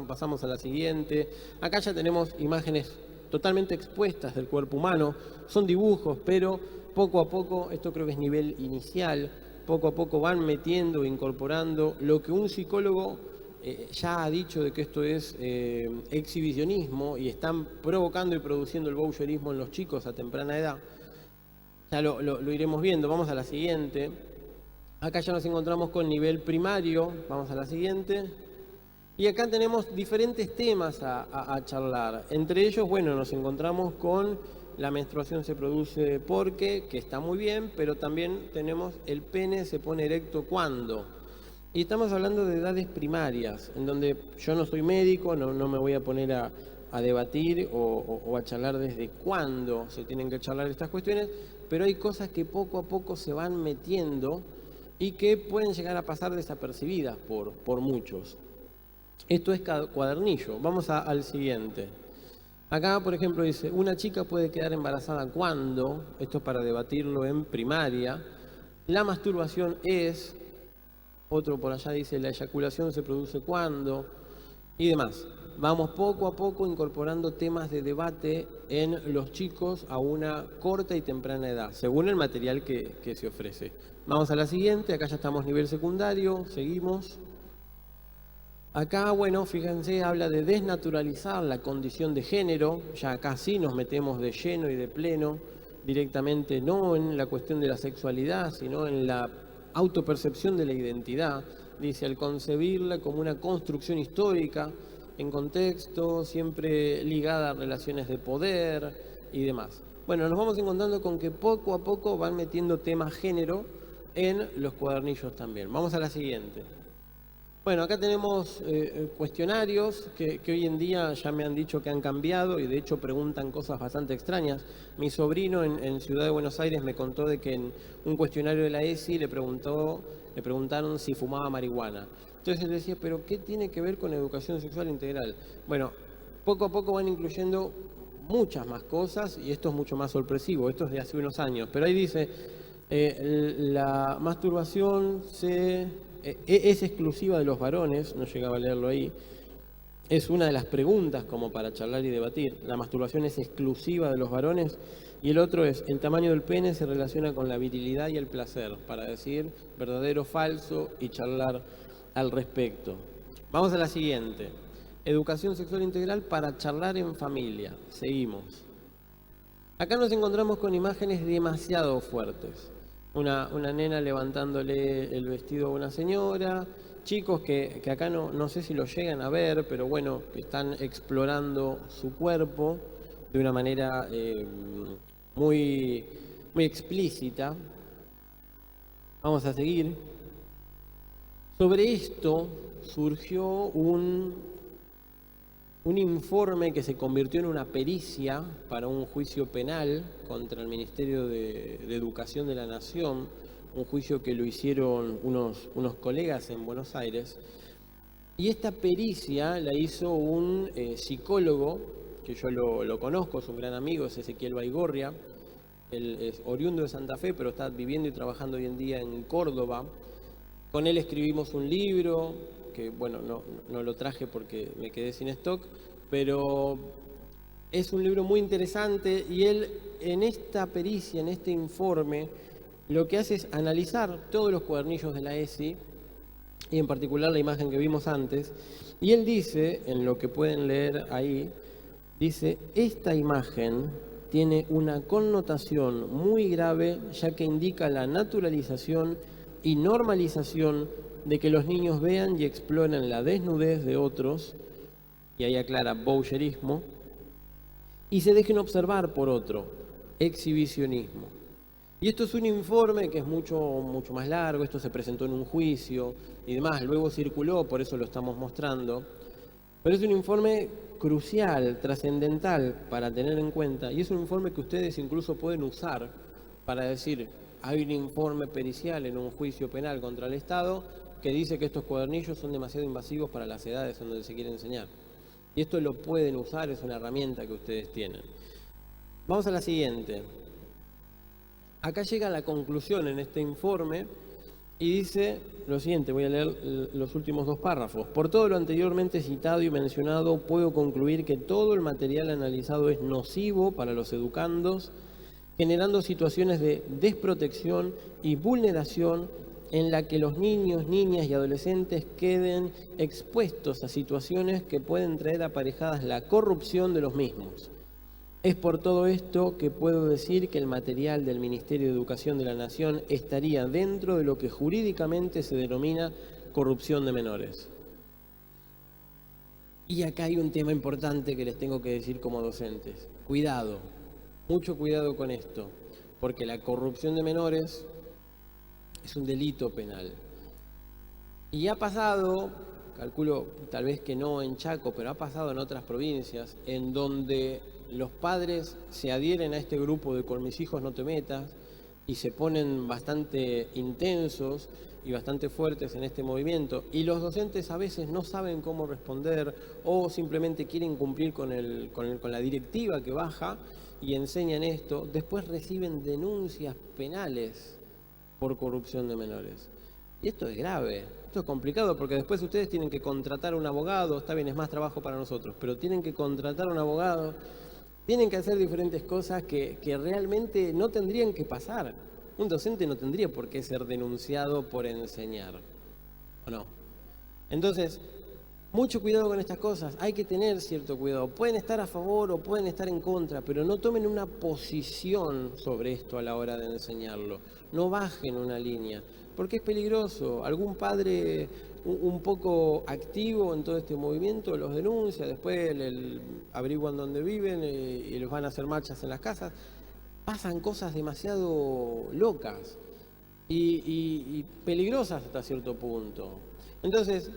Pasamos a la siguiente. Acá ya tenemos imágenes totalmente expuestas del cuerpo humano, son dibujos, pero poco a poco, esto creo que es nivel inicial, poco a poco van metiendo, incorporando lo que un psicólogo ya ha dicho de que esto es exhibicionismo y están provocando y produciendo el voyeurismo en los chicos a temprana edad. Ya lo iremos viendo. Vamos a la siguiente. Acá ya nos encontramos con nivel primario. Vamos a la siguiente. Y acá tenemos diferentes temas a charlar. Entre ellos, bueno, nos encontramos con la menstruación se produce porque, que está muy bien, pero también tenemos el pene se pone erecto cuando. Y estamos hablando de edades primarias, en donde yo no soy médico, no me voy a poner a debatir o a charlar desde cuándo se tienen que charlar estas cuestiones, pero hay cosas que poco a poco se van metiendo y que pueden llegar a pasar desapercibidas por muchos. Esto es cuadernillo. Vamos al siguiente. Acá, por ejemplo, dice, una chica puede quedar embarazada cuando, esto es para debatirlo en primaria, la masturbación es, otro por allá dice, la eyaculación se produce cuando, y demás. Vamos poco a poco incorporando temas de debate en los chicos a una corta y temprana edad, según el material que se ofrece. Vamos a la siguiente, acá ya estamos nivel secundario, seguimos. Acá, bueno, fíjense, habla de desnaturalizar la condición de género, ya acá sí nos metemos de lleno y de pleno, directamente no en la cuestión de la sexualidad, sino en la autopercepción de la identidad. Dice, al concebirla como una construcción histórica, en contexto, siempre ligada a relaciones de poder y demás. Bueno, nos vamos encontrando con que poco a poco van metiendo temas género en los cuadernillos también. Vamos a la siguiente. Bueno, acá tenemos cuestionarios que hoy en día ya me han dicho que han cambiado y de hecho preguntan cosas bastante extrañas. Mi sobrino en Ciudad de Buenos Aires me contó de que en un cuestionario de la ESI le preguntaron si fumaba marihuana. Entonces él decía, ¿pero qué tiene que ver con educación sexual integral? Bueno, poco a poco van incluyendo muchas más cosas y esto es mucho más sorpresivo, esto es de hace unos años. Pero ahí dice, la masturbación es exclusiva de los varones, no llegaba a leerlo ahí, es una de las preguntas como para charlar y debatir. La masturbación es exclusiva de los varones y el otro es, el tamaño del pene se relaciona con la virilidad y el placer, para decir verdadero o falso y charlar al respecto. Vamos a la siguiente. Educación sexual integral para charlar en familia. Seguimos. Acá nos encontramos con imágenes demasiado fuertes. Una nena levantándole el vestido a una señora chicos que acá no sé si lo llegan a ver, pero bueno, que están explorando su cuerpo de una manera muy, muy explícita. Vamos a seguir. Sobre esto surgió un informe que se convirtió en una pericia para un juicio penal contra el Ministerio de Educación de la Nación, un juicio que lo hicieron unos colegas en Buenos Aires. Y esta pericia la hizo un psicólogo, que yo lo conozco, es un gran amigo, es Ezequiel Baigorria. Él es oriundo de Santa Fe, pero está viviendo y trabajando hoy en día en Córdoba. Con él escribimos un libro, que bueno, no lo traje porque me quedé sin stock, pero es un libro muy interesante y él en esta pericia, en este informe, lo que hace es analizar todos los cuadernillos de la ESI y en particular la imagen que vimos antes, y él dice, en lo que pueden leer ahí, dice, esta imagen tiene una connotación muy grave ya que indica la naturalización y normalización de que los niños vean y exploren la desnudez de otros, y ahí aclara voyeurismo, y se dejen observar por otro, exhibicionismo. Y esto es un informe que es mucho más largo, esto se presentó en un juicio y demás, luego circuló, por eso lo estamos mostrando, pero es un informe crucial, trascendental para tener en cuenta, y es un informe que ustedes incluso pueden usar para decir, hay un informe pericial en un juicio penal contra el Estado que dice que estos cuadernillos son demasiado invasivos para las edades en donde se quiere enseñar. Y esto lo pueden usar, es una herramienta que ustedes tienen. Vamos a la siguiente. Acá llega la conclusión en este informe y dice lo siguiente, voy a leer los últimos 2 párrafos. Por todo lo anteriormente citado y mencionado, puedo concluir que todo el material analizado es nocivo para los educandos, generando situaciones de desprotección y vulneración en la que los niños, niñas y adolescentes queden expuestos a situaciones que pueden traer aparejadas la corrupción de los mismos. Es por todo esto que puedo decir que el material del Ministerio de Educación de la Nación estaría dentro de lo que jurídicamente se denomina corrupción de menores. Y acá hay un tema importante que les tengo que decir como docentes. Cuidado. Mucho cuidado con esto, porque la corrupción de menores es un delito penal. Y ha pasado, calculo tal vez que no en Chaco, pero ha pasado en otras provincias, en donde los padres se adhieren a este grupo de con mis hijos no te metas y se ponen bastante intensos y bastante fuertes en este movimiento, y los docentes a veces no saben cómo responder o simplemente quieren cumplir con la directiva que baja y enseñan esto, después reciben denuncias penales por corrupción de menores. Y esto es grave, esto es complicado porque después ustedes tienen que contratar a un abogado, está bien, es más trabajo para nosotros, pero tienen que contratar a un abogado, tienen que hacer diferentes cosas que realmente no tendrían que pasar. Un docente no tendría por qué ser denunciado por enseñar, ¿o no? Entonces, mucho cuidado con estas cosas, hay que tener cierto cuidado. Pueden estar a favor o pueden estar en contra, pero no tomen una posición sobre esto a la hora de enseñarlo. No bajen una línea, porque es peligroso. Algún padre un poco activo en todo este movimiento los denuncia, después averiguan dónde viven y los van a hacer marchas en las casas. Pasan cosas demasiado locas y peligrosas hasta cierto punto. Entonces,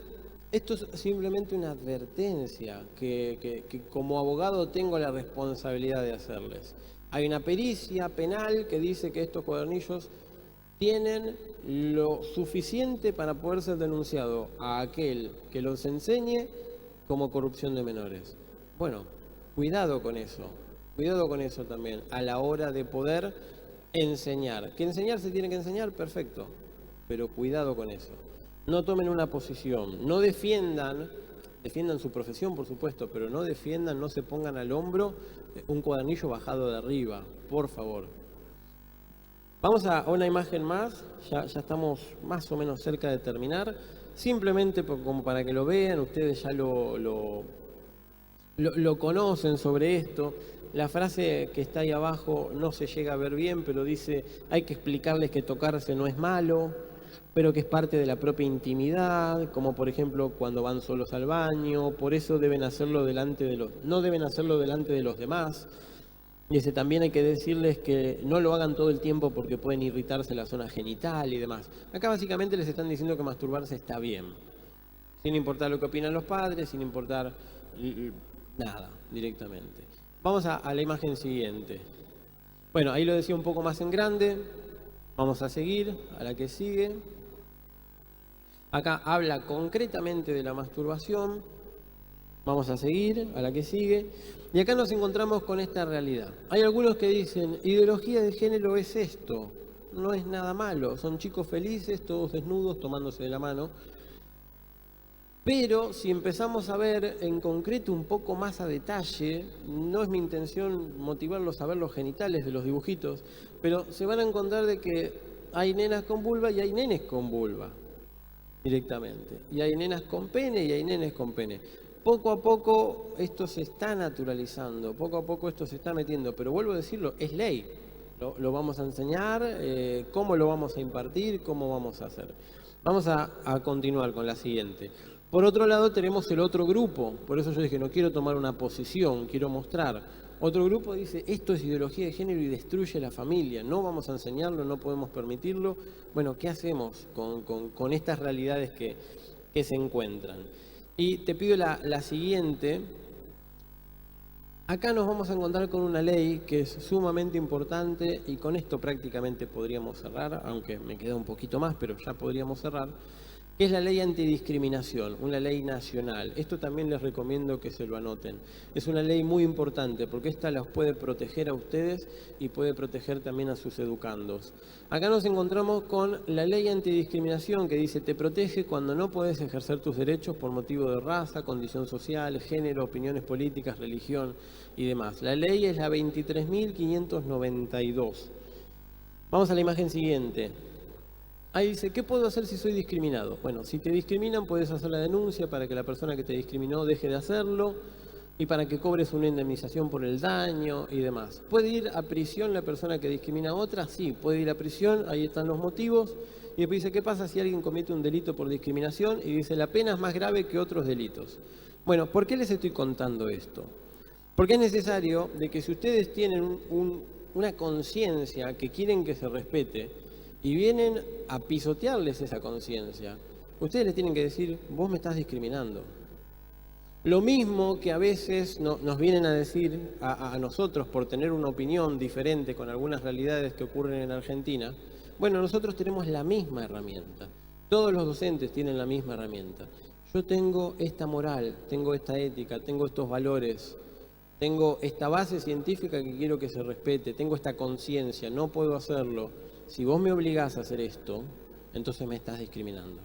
esto es simplemente una advertencia que como abogado tengo la responsabilidad de hacerles. Hay una pericia penal que dice que estos cuadernillos tienen lo suficiente para poder ser denunciado a aquel que los enseñe como corrupción de menores. Bueno, cuidado con eso también, a la hora de poder enseñar. Que enseñar se tiene que enseñar, perfecto, pero cuidado con eso. No tomen una posición, no defiendan su profesión, por supuesto, pero no defiendan, no se pongan al hombro un cuadernillo bajado de arriba, por favor. Vamos a una imagen más, ya estamos más o menos cerca de terminar, simplemente como para que lo vean, ustedes ya lo conocen sobre esto. La frase que está ahí abajo no se llega a ver bien, pero dice, hay que explicarles que tocarse no es malo. pero que es parte de la propia intimidad, como por ejemplo cuando van solos al baño, por eso deben hacerlo no deben hacerlo delante de los demás. Y también hay que decirles que no lo hagan todo el tiempo porque pueden irritarse la zona genital y demás. Acá básicamente les están diciendo que masturbarse está bien, sin importar lo que opinan los padres, sin importar nada directamente. Vamos a la imagen siguiente. Bueno, ahí lo decía un poco más en grande. Vamos a seguir a la que sigue. Acá habla concretamente de la masturbación. Vamos a seguir a la que sigue. Y acá nos encontramos con esta realidad. Hay algunos que dicen, ideología de género es esto, no es nada malo, son chicos felices, todos desnudos, tomándose de la mano. Pero si empezamos a ver en concreto un poco más a detalle, no es mi intención motivarlos a ver los genitales de los dibujitos, pero se van a encontrar de que hay nenas con vulva y hay nenes con vulva, directamente. Y hay nenas con pene y hay nenes con pene. Poco a poco esto se está naturalizando, poco a poco esto se está metiendo, pero vuelvo a decirlo, es ley. Lo vamos a enseñar, cómo lo vamos a impartir, cómo vamos a hacer. Vamos a continuar con la siguiente. Por otro lado tenemos el otro grupo, por eso yo dije no quiero tomar una posición, quiero mostrar. Otro grupo dice esto es ideología de género y destruye la familia, no vamos a enseñarlo, no podemos permitirlo. Bueno, ¿qué hacemos con estas realidades que se encuentran? Y te pido la siguiente. Acá nos vamos a encontrar con una ley que es sumamente importante y con esto prácticamente podríamos cerrar, aunque me queda un poquito más, pero ya podríamos cerrar, que es la ley antidiscriminación, una ley nacional. Esto también les recomiendo que se lo anoten. Es una ley muy importante porque esta los puede proteger a ustedes y puede proteger también a sus educandos. Acá nos encontramos con la ley antidiscriminación que dice te protege cuando no podés ejercer tus derechos por motivo de raza, condición social, género, opiniones políticas, religión y demás. La ley es la 23.592. Vamos a la imagen siguiente. Ahí dice, ¿qué puedo hacer si soy discriminado? Bueno, si te discriminan puedes hacer la denuncia para que la persona que te discriminó deje de hacerlo y para que cobres una indemnización por el daño y demás. ¿Puede ir a prisión la persona que discrimina a otra? Sí, puede ir a prisión, ahí están los motivos. Y después dice, ¿qué pasa si alguien comete un delito por discriminación? Y dice, la pena es más grave que otros delitos. Bueno, ¿por qué les estoy contando esto? Porque es necesario de que si ustedes tienen una conciencia que quieren que se respete, y vienen a pisotearles esa conciencia, ustedes les tienen que decir, vos me estás discriminando. Lo mismo que a veces nos vienen a decir a nosotros por tener una opinión diferente con algunas realidades que ocurren en Argentina, bueno, nosotros tenemos la misma herramienta. Todos los docentes tienen la misma herramienta. Yo tengo esta moral, tengo esta ética, tengo estos valores, tengo esta base científica que quiero que se respete, tengo esta conciencia, no puedo hacerlo. Si vos me obligás a hacer esto, entonces me estás discriminando.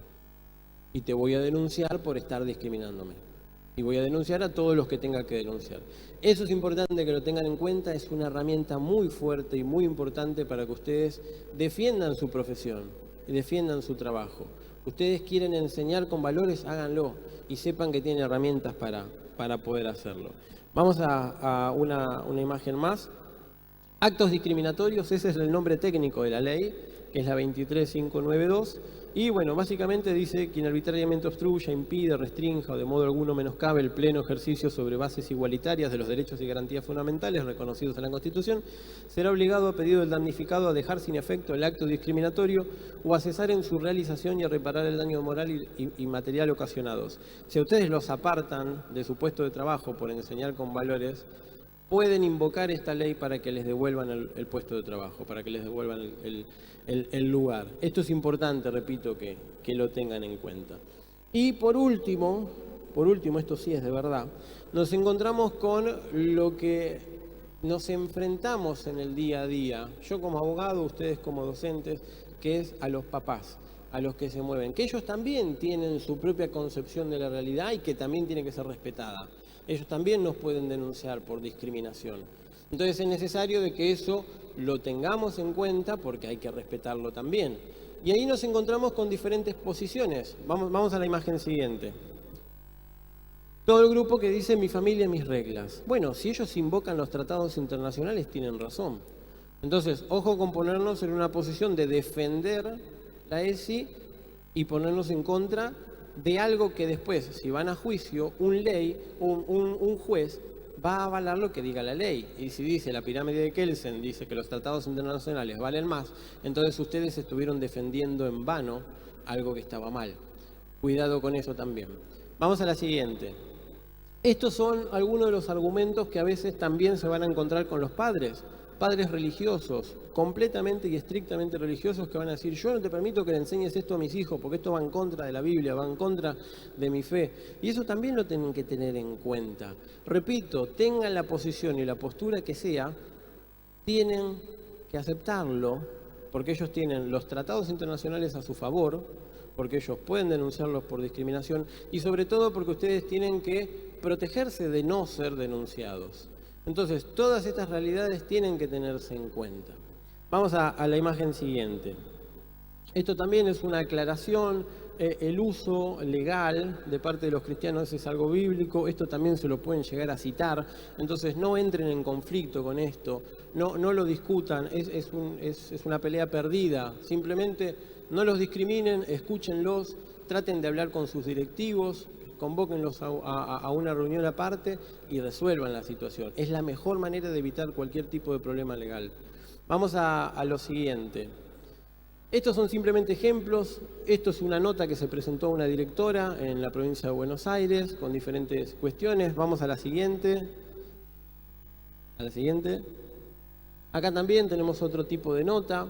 Y te voy a denunciar por estar discriminándome. Y voy a denunciar a todos los que tenga que denunciar. Eso es importante que lo tengan en cuenta, es una herramienta muy fuerte y muy importante para que ustedes defiendan su profesión y defiendan su trabajo. Ustedes quieren enseñar con valores, háganlo y sepan que tienen herramientas para poder hacerlo. Vamos a una imagen más. Actos discriminatorios, ese es el nombre técnico de la ley, que es la 23.592, y bueno, básicamente dice quien arbitrariamente obstruya, impide, restrinja o de modo alguno menoscabe el pleno ejercicio sobre bases igualitarias de los derechos y garantías fundamentales reconocidos en la Constitución, será obligado a pedido del damnificado a dejar sin efecto el acto discriminatorio o a cesar en su realización y a reparar el daño moral y material ocasionados. Si a ustedes los apartan de su puesto de trabajo por enseñar con valores, pueden invocar esta ley para que les devuelvan el puesto de trabajo, para que les devuelvan el lugar. Esto es importante, repito, que lo tengan en cuenta. Y por último, esto sí es de verdad, nos encontramos con lo que nos enfrentamos en el día a día, yo como abogado, ustedes como docentes, que es a los papás, a los que se mueven, que ellos también tienen su propia concepción de la realidad y que también tiene que ser respetada. Ellos también nos pueden denunciar por discriminación. Entonces es necesario de que eso lo tengamos en cuenta porque hay que respetarlo también. Y ahí nos encontramos con diferentes posiciones. Vamos a la imagen siguiente. Todo el grupo que dice mi familia, mis reglas. Bueno, si ellos invocan los tratados internacionales tienen razón. Entonces, ojo con ponernos en una posición de defender la ESI y ponernos en contra de algo que después, si van a juicio, un juez va a avalar lo que diga la ley. Y si dice la pirámide de Kelsen, dice que los tratados internacionales valen más, entonces ustedes estuvieron defendiendo en vano algo que estaba mal. Cuidado con eso también. Vamos a la siguiente. Estos son algunos de los argumentos que a veces también se van a encontrar con los padres religiosos, completamente y estrictamente religiosos, que van a decir: yo no te permito que le enseñes esto a mis hijos porque esto va en contra de la Biblia, va en contra de mi fe. Y eso también lo tienen que tener en cuenta. Repito, tengan la posición y la postura que sea, tienen que aceptarlo, porque ellos tienen los tratados internacionales a su favor, porque ellos pueden denunciarlos por discriminación y sobre todo porque ustedes tienen que protegerse de no ser denunciados. Entonces, todas estas realidades tienen que tenerse en cuenta. Vamos a la imagen siguiente. Esto también es una aclaración. El uso legal de parte de los cristianos es algo bíblico. Esto también se lo pueden llegar a citar. Entonces, no entren en conflicto con esto. No lo discutan. Es una pelea perdida. Simplemente no los discriminen, escúchenlos, traten de hablar con sus directivos, convóquenlos a una reunión aparte y resuelvan la situación. Es la mejor manera de evitar cualquier tipo de problema legal. Vamos a lo siguiente. Estos son simplemente ejemplos. Esto es una nota que se presentó a una directora en la provincia de Buenos Aires con diferentes cuestiones. Vamos a la siguiente. Acá también tenemos otro tipo de nota.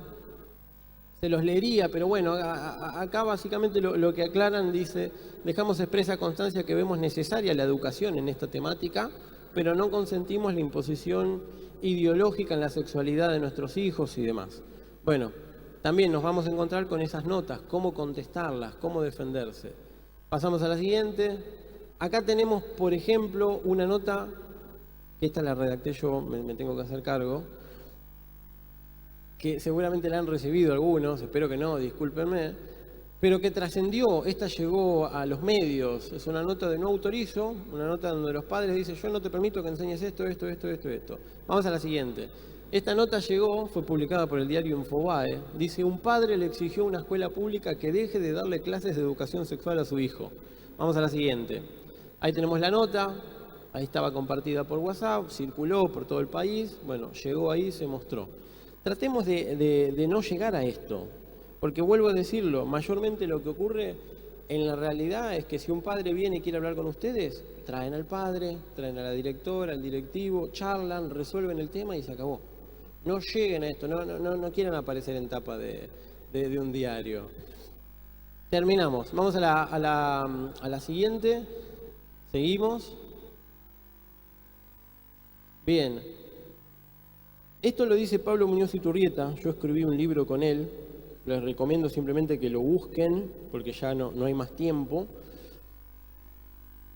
Se los leería, pero bueno, acá básicamente lo que aclaran dice: dejamos expresa constancia que vemos necesaria la educación en esta temática, pero no consentimos la imposición ideológica en la sexualidad de nuestros hijos y demás. Bueno, también nos vamos a encontrar con esas notas, cómo contestarlas, cómo defenderse. Pasamos a la siguiente. Acá tenemos, por ejemplo, una nota, que esta la redacté yo, me tengo que hacer cargo, que seguramente la han recibido algunos, espero que no, discúlpenme, pero que trascendió. Esta llegó a los medios. Es una nota de no autorizo, una nota donde los padres dicen: yo no te permito que enseñes esto. Vamos a la siguiente. Esta nota llegó, fue publicada por el diario Infobae. Dice: un padre le exigió a una escuela pública que deje de darle clases de educación sexual a su hijo. Vamos a la siguiente. Ahí tenemos la nota, ahí estaba compartida por WhatsApp, circuló por todo el país, bueno, llegó ahí, se mostró. Tratemos de no llegar a esto, porque vuelvo a decirlo, mayormente lo que ocurre en la realidad es que si un padre viene y quiere hablar con ustedes, traen al padre, traen a la directora, al directivo, charlan, resuelven el tema y se acabó. No lleguen a esto, no quieran aparecer en tapa de un diario. Terminamos, vamos a la siguiente, seguimos. Bien. Esto lo dice Pablo Muñoz Iturrieta. Yo escribí un libro con él, les recomiendo simplemente que lo busquen porque ya no hay más tiempo.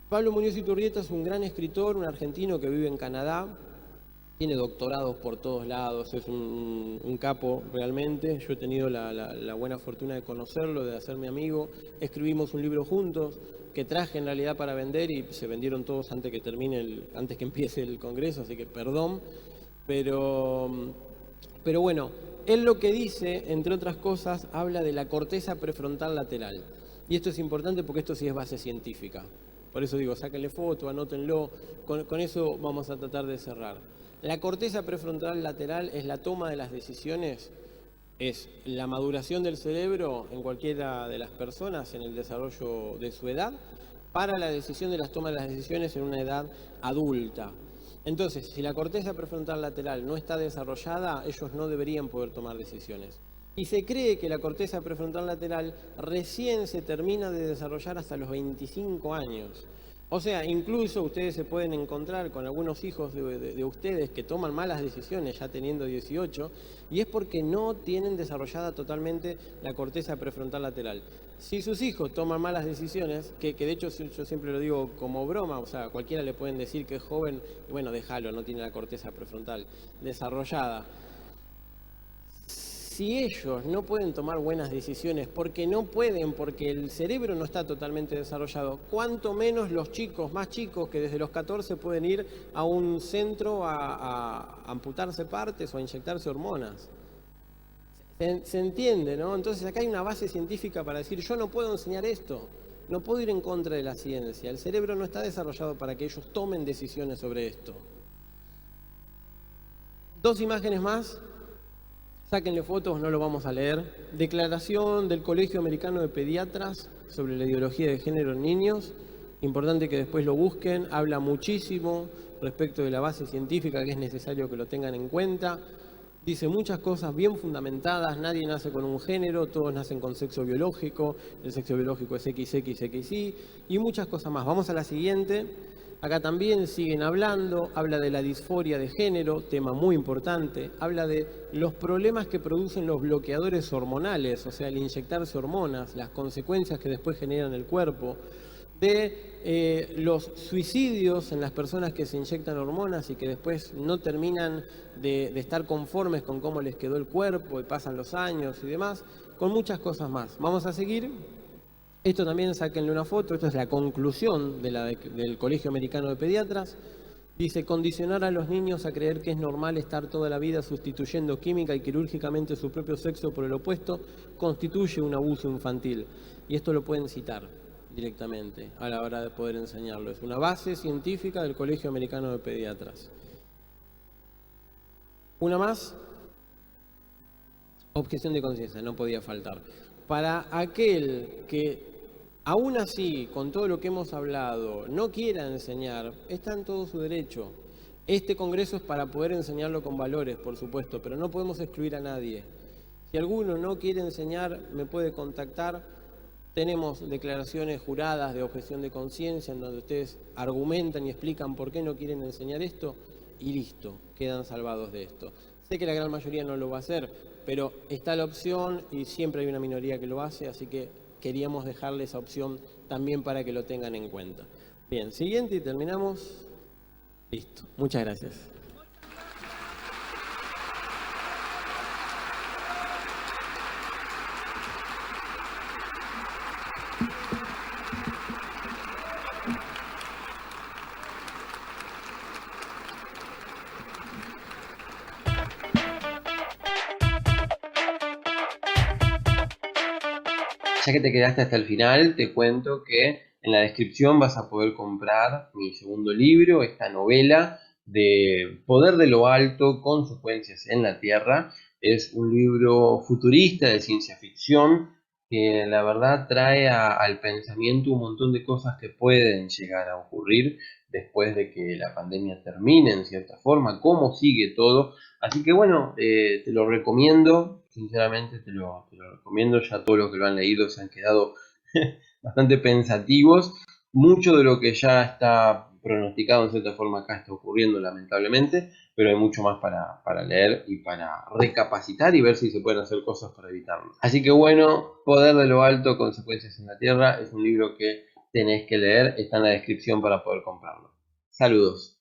Pablo Muñoz Iturrieta es un gran escritor, un argentino que vive en Canadá, tiene doctorados por todos lados, es un capo realmente. Yo he tenido la buena fortuna de conocerlo, de hacerme amigo. Escribimos un libro juntos que traje en realidad para vender y se vendieron todos antes que empiece el congreso, así que perdón. Pero bueno, él lo que dice, entre otras cosas, habla de la corteza prefrontal lateral. Y esto es importante porque esto sí es base científica. Por eso digo, sáquenle foto, anótenlo. Con eso vamos a tratar de cerrar. La corteza prefrontal lateral es la toma de las decisiones, es la maduración del cerebro en cualquiera de las personas en el desarrollo de su edad para la decisión de las tomas de las decisiones en una edad adulta. Entonces, si la corteza prefrontal lateral no está desarrollada, ellos no deberían poder tomar decisiones. Y se cree que la corteza prefrontal lateral recién se termina de desarrollar hasta los 25 años. O sea, incluso ustedes se pueden encontrar con algunos hijos de ustedes que toman malas decisiones ya teniendo 18, y es porque no tienen desarrollada totalmente la corteza prefrontal lateral. Si sus hijos toman malas decisiones, que de hecho yo siempre lo digo como broma, o sea, a cualquiera le pueden decir que es joven, y bueno, déjalo, no tiene la corteza prefrontal desarrollada. Si ellos no pueden tomar buenas decisiones porque el cerebro no está totalmente desarrollado, cuanto menos los chicos, más chicos que desde los 14 pueden ir a un centro a amputarse partes o a inyectarse hormonas. Se entiende, ¿no? Entonces acá hay una base científica para decir, yo no puedo enseñar esto, no puedo ir en contra de la ciencia. El cerebro no está desarrollado para que ellos tomen decisiones sobre esto. 2 imágenes más. Sáquenle fotos, no lo vamos a leer. Declaración del Colegio Americano de Pediatras sobre la ideología de género en niños. Importante que después lo busquen. Habla muchísimo respecto de la base científica, que es necesario que lo tengan en cuenta. Dice muchas cosas bien fundamentadas. Nadie nace con un género, todos nacen con sexo biológico. El sexo biológico es XXXY y muchas cosas más. Vamos a la siguiente. Acá también siguen hablando, habla de la disforia de género, tema muy importante, habla de los problemas que producen los bloqueadores hormonales, o sea, el inyectarse hormonas, las consecuencias que después generan el cuerpo, de los suicidios en las personas que se inyectan hormonas y que después no terminan de estar conformes con cómo les quedó el cuerpo y pasan los años y demás, con muchas cosas más. Vamos a seguir. Esto también sáquenle una foto, esto es la conclusión del Colegio Americano de Pediatras. Dice, condicionar a los niños a creer que es normal estar toda la vida sustituyendo química y quirúrgicamente su propio sexo por el opuesto, constituye un abuso infantil. Y esto lo pueden citar directamente a la hora de poder enseñarlo. Es una base científica del Colegio Americano de Pediatras. Una más. Objeción de conciencia, no podía faltar. Para aquel que aún así, con todo lo que hemos hablado, no quiera enseñar, está en todo su derecho. Este congreso es para poder enseñarlo con valores, por supuesto, pero no podemos excluir a nadie. Si alguno no quiere enseñar, me puede contactar. Tenemos declaraciones juradas de objeción de conciencia en donde ustedes argumentan y explican por qué no quieren enseñar esto y listo, quedan salvados de esto. Sé que la gran mayoría no lo va a hacer, pero está la opción y siempre hay una minoría que lo hace, así que queríamos dejarle esa opción también para que lo tengan en cuenta. Bien, siguiente y terminamos. Listo, muchas gracias. Ya que te quedaste hasta el final, te cuento que en la descripción vas a poder comprar mi segundo libro, esta novela de Poder de lo Alto, Consecuencias en la Tierra. Es un libro futurista de ciencia ficción que la verdad trae al pensamiento un montón de cosas que pueden llegar a ocurrir después de que la pandemia termine en cierta forma, cómo sigue todo. Así que bueno, te lo recomiendo, sinceramente te lo recomiendo, ya todos los que lo han leído se han quedado bastante pensativos. Mucho de lo que ya está pronosticado en cierta forma acá está ocurriendo lamentablemente, pero hay mucho más para leer y para recapacitar y ver si se pueden hacer cosas para evitarlo. Así que bueno, Poder de lo Alto, Consecuencias en la Tierra, es un libro que tenés que leer, está en la descripción para poder comprarlo. Saludos.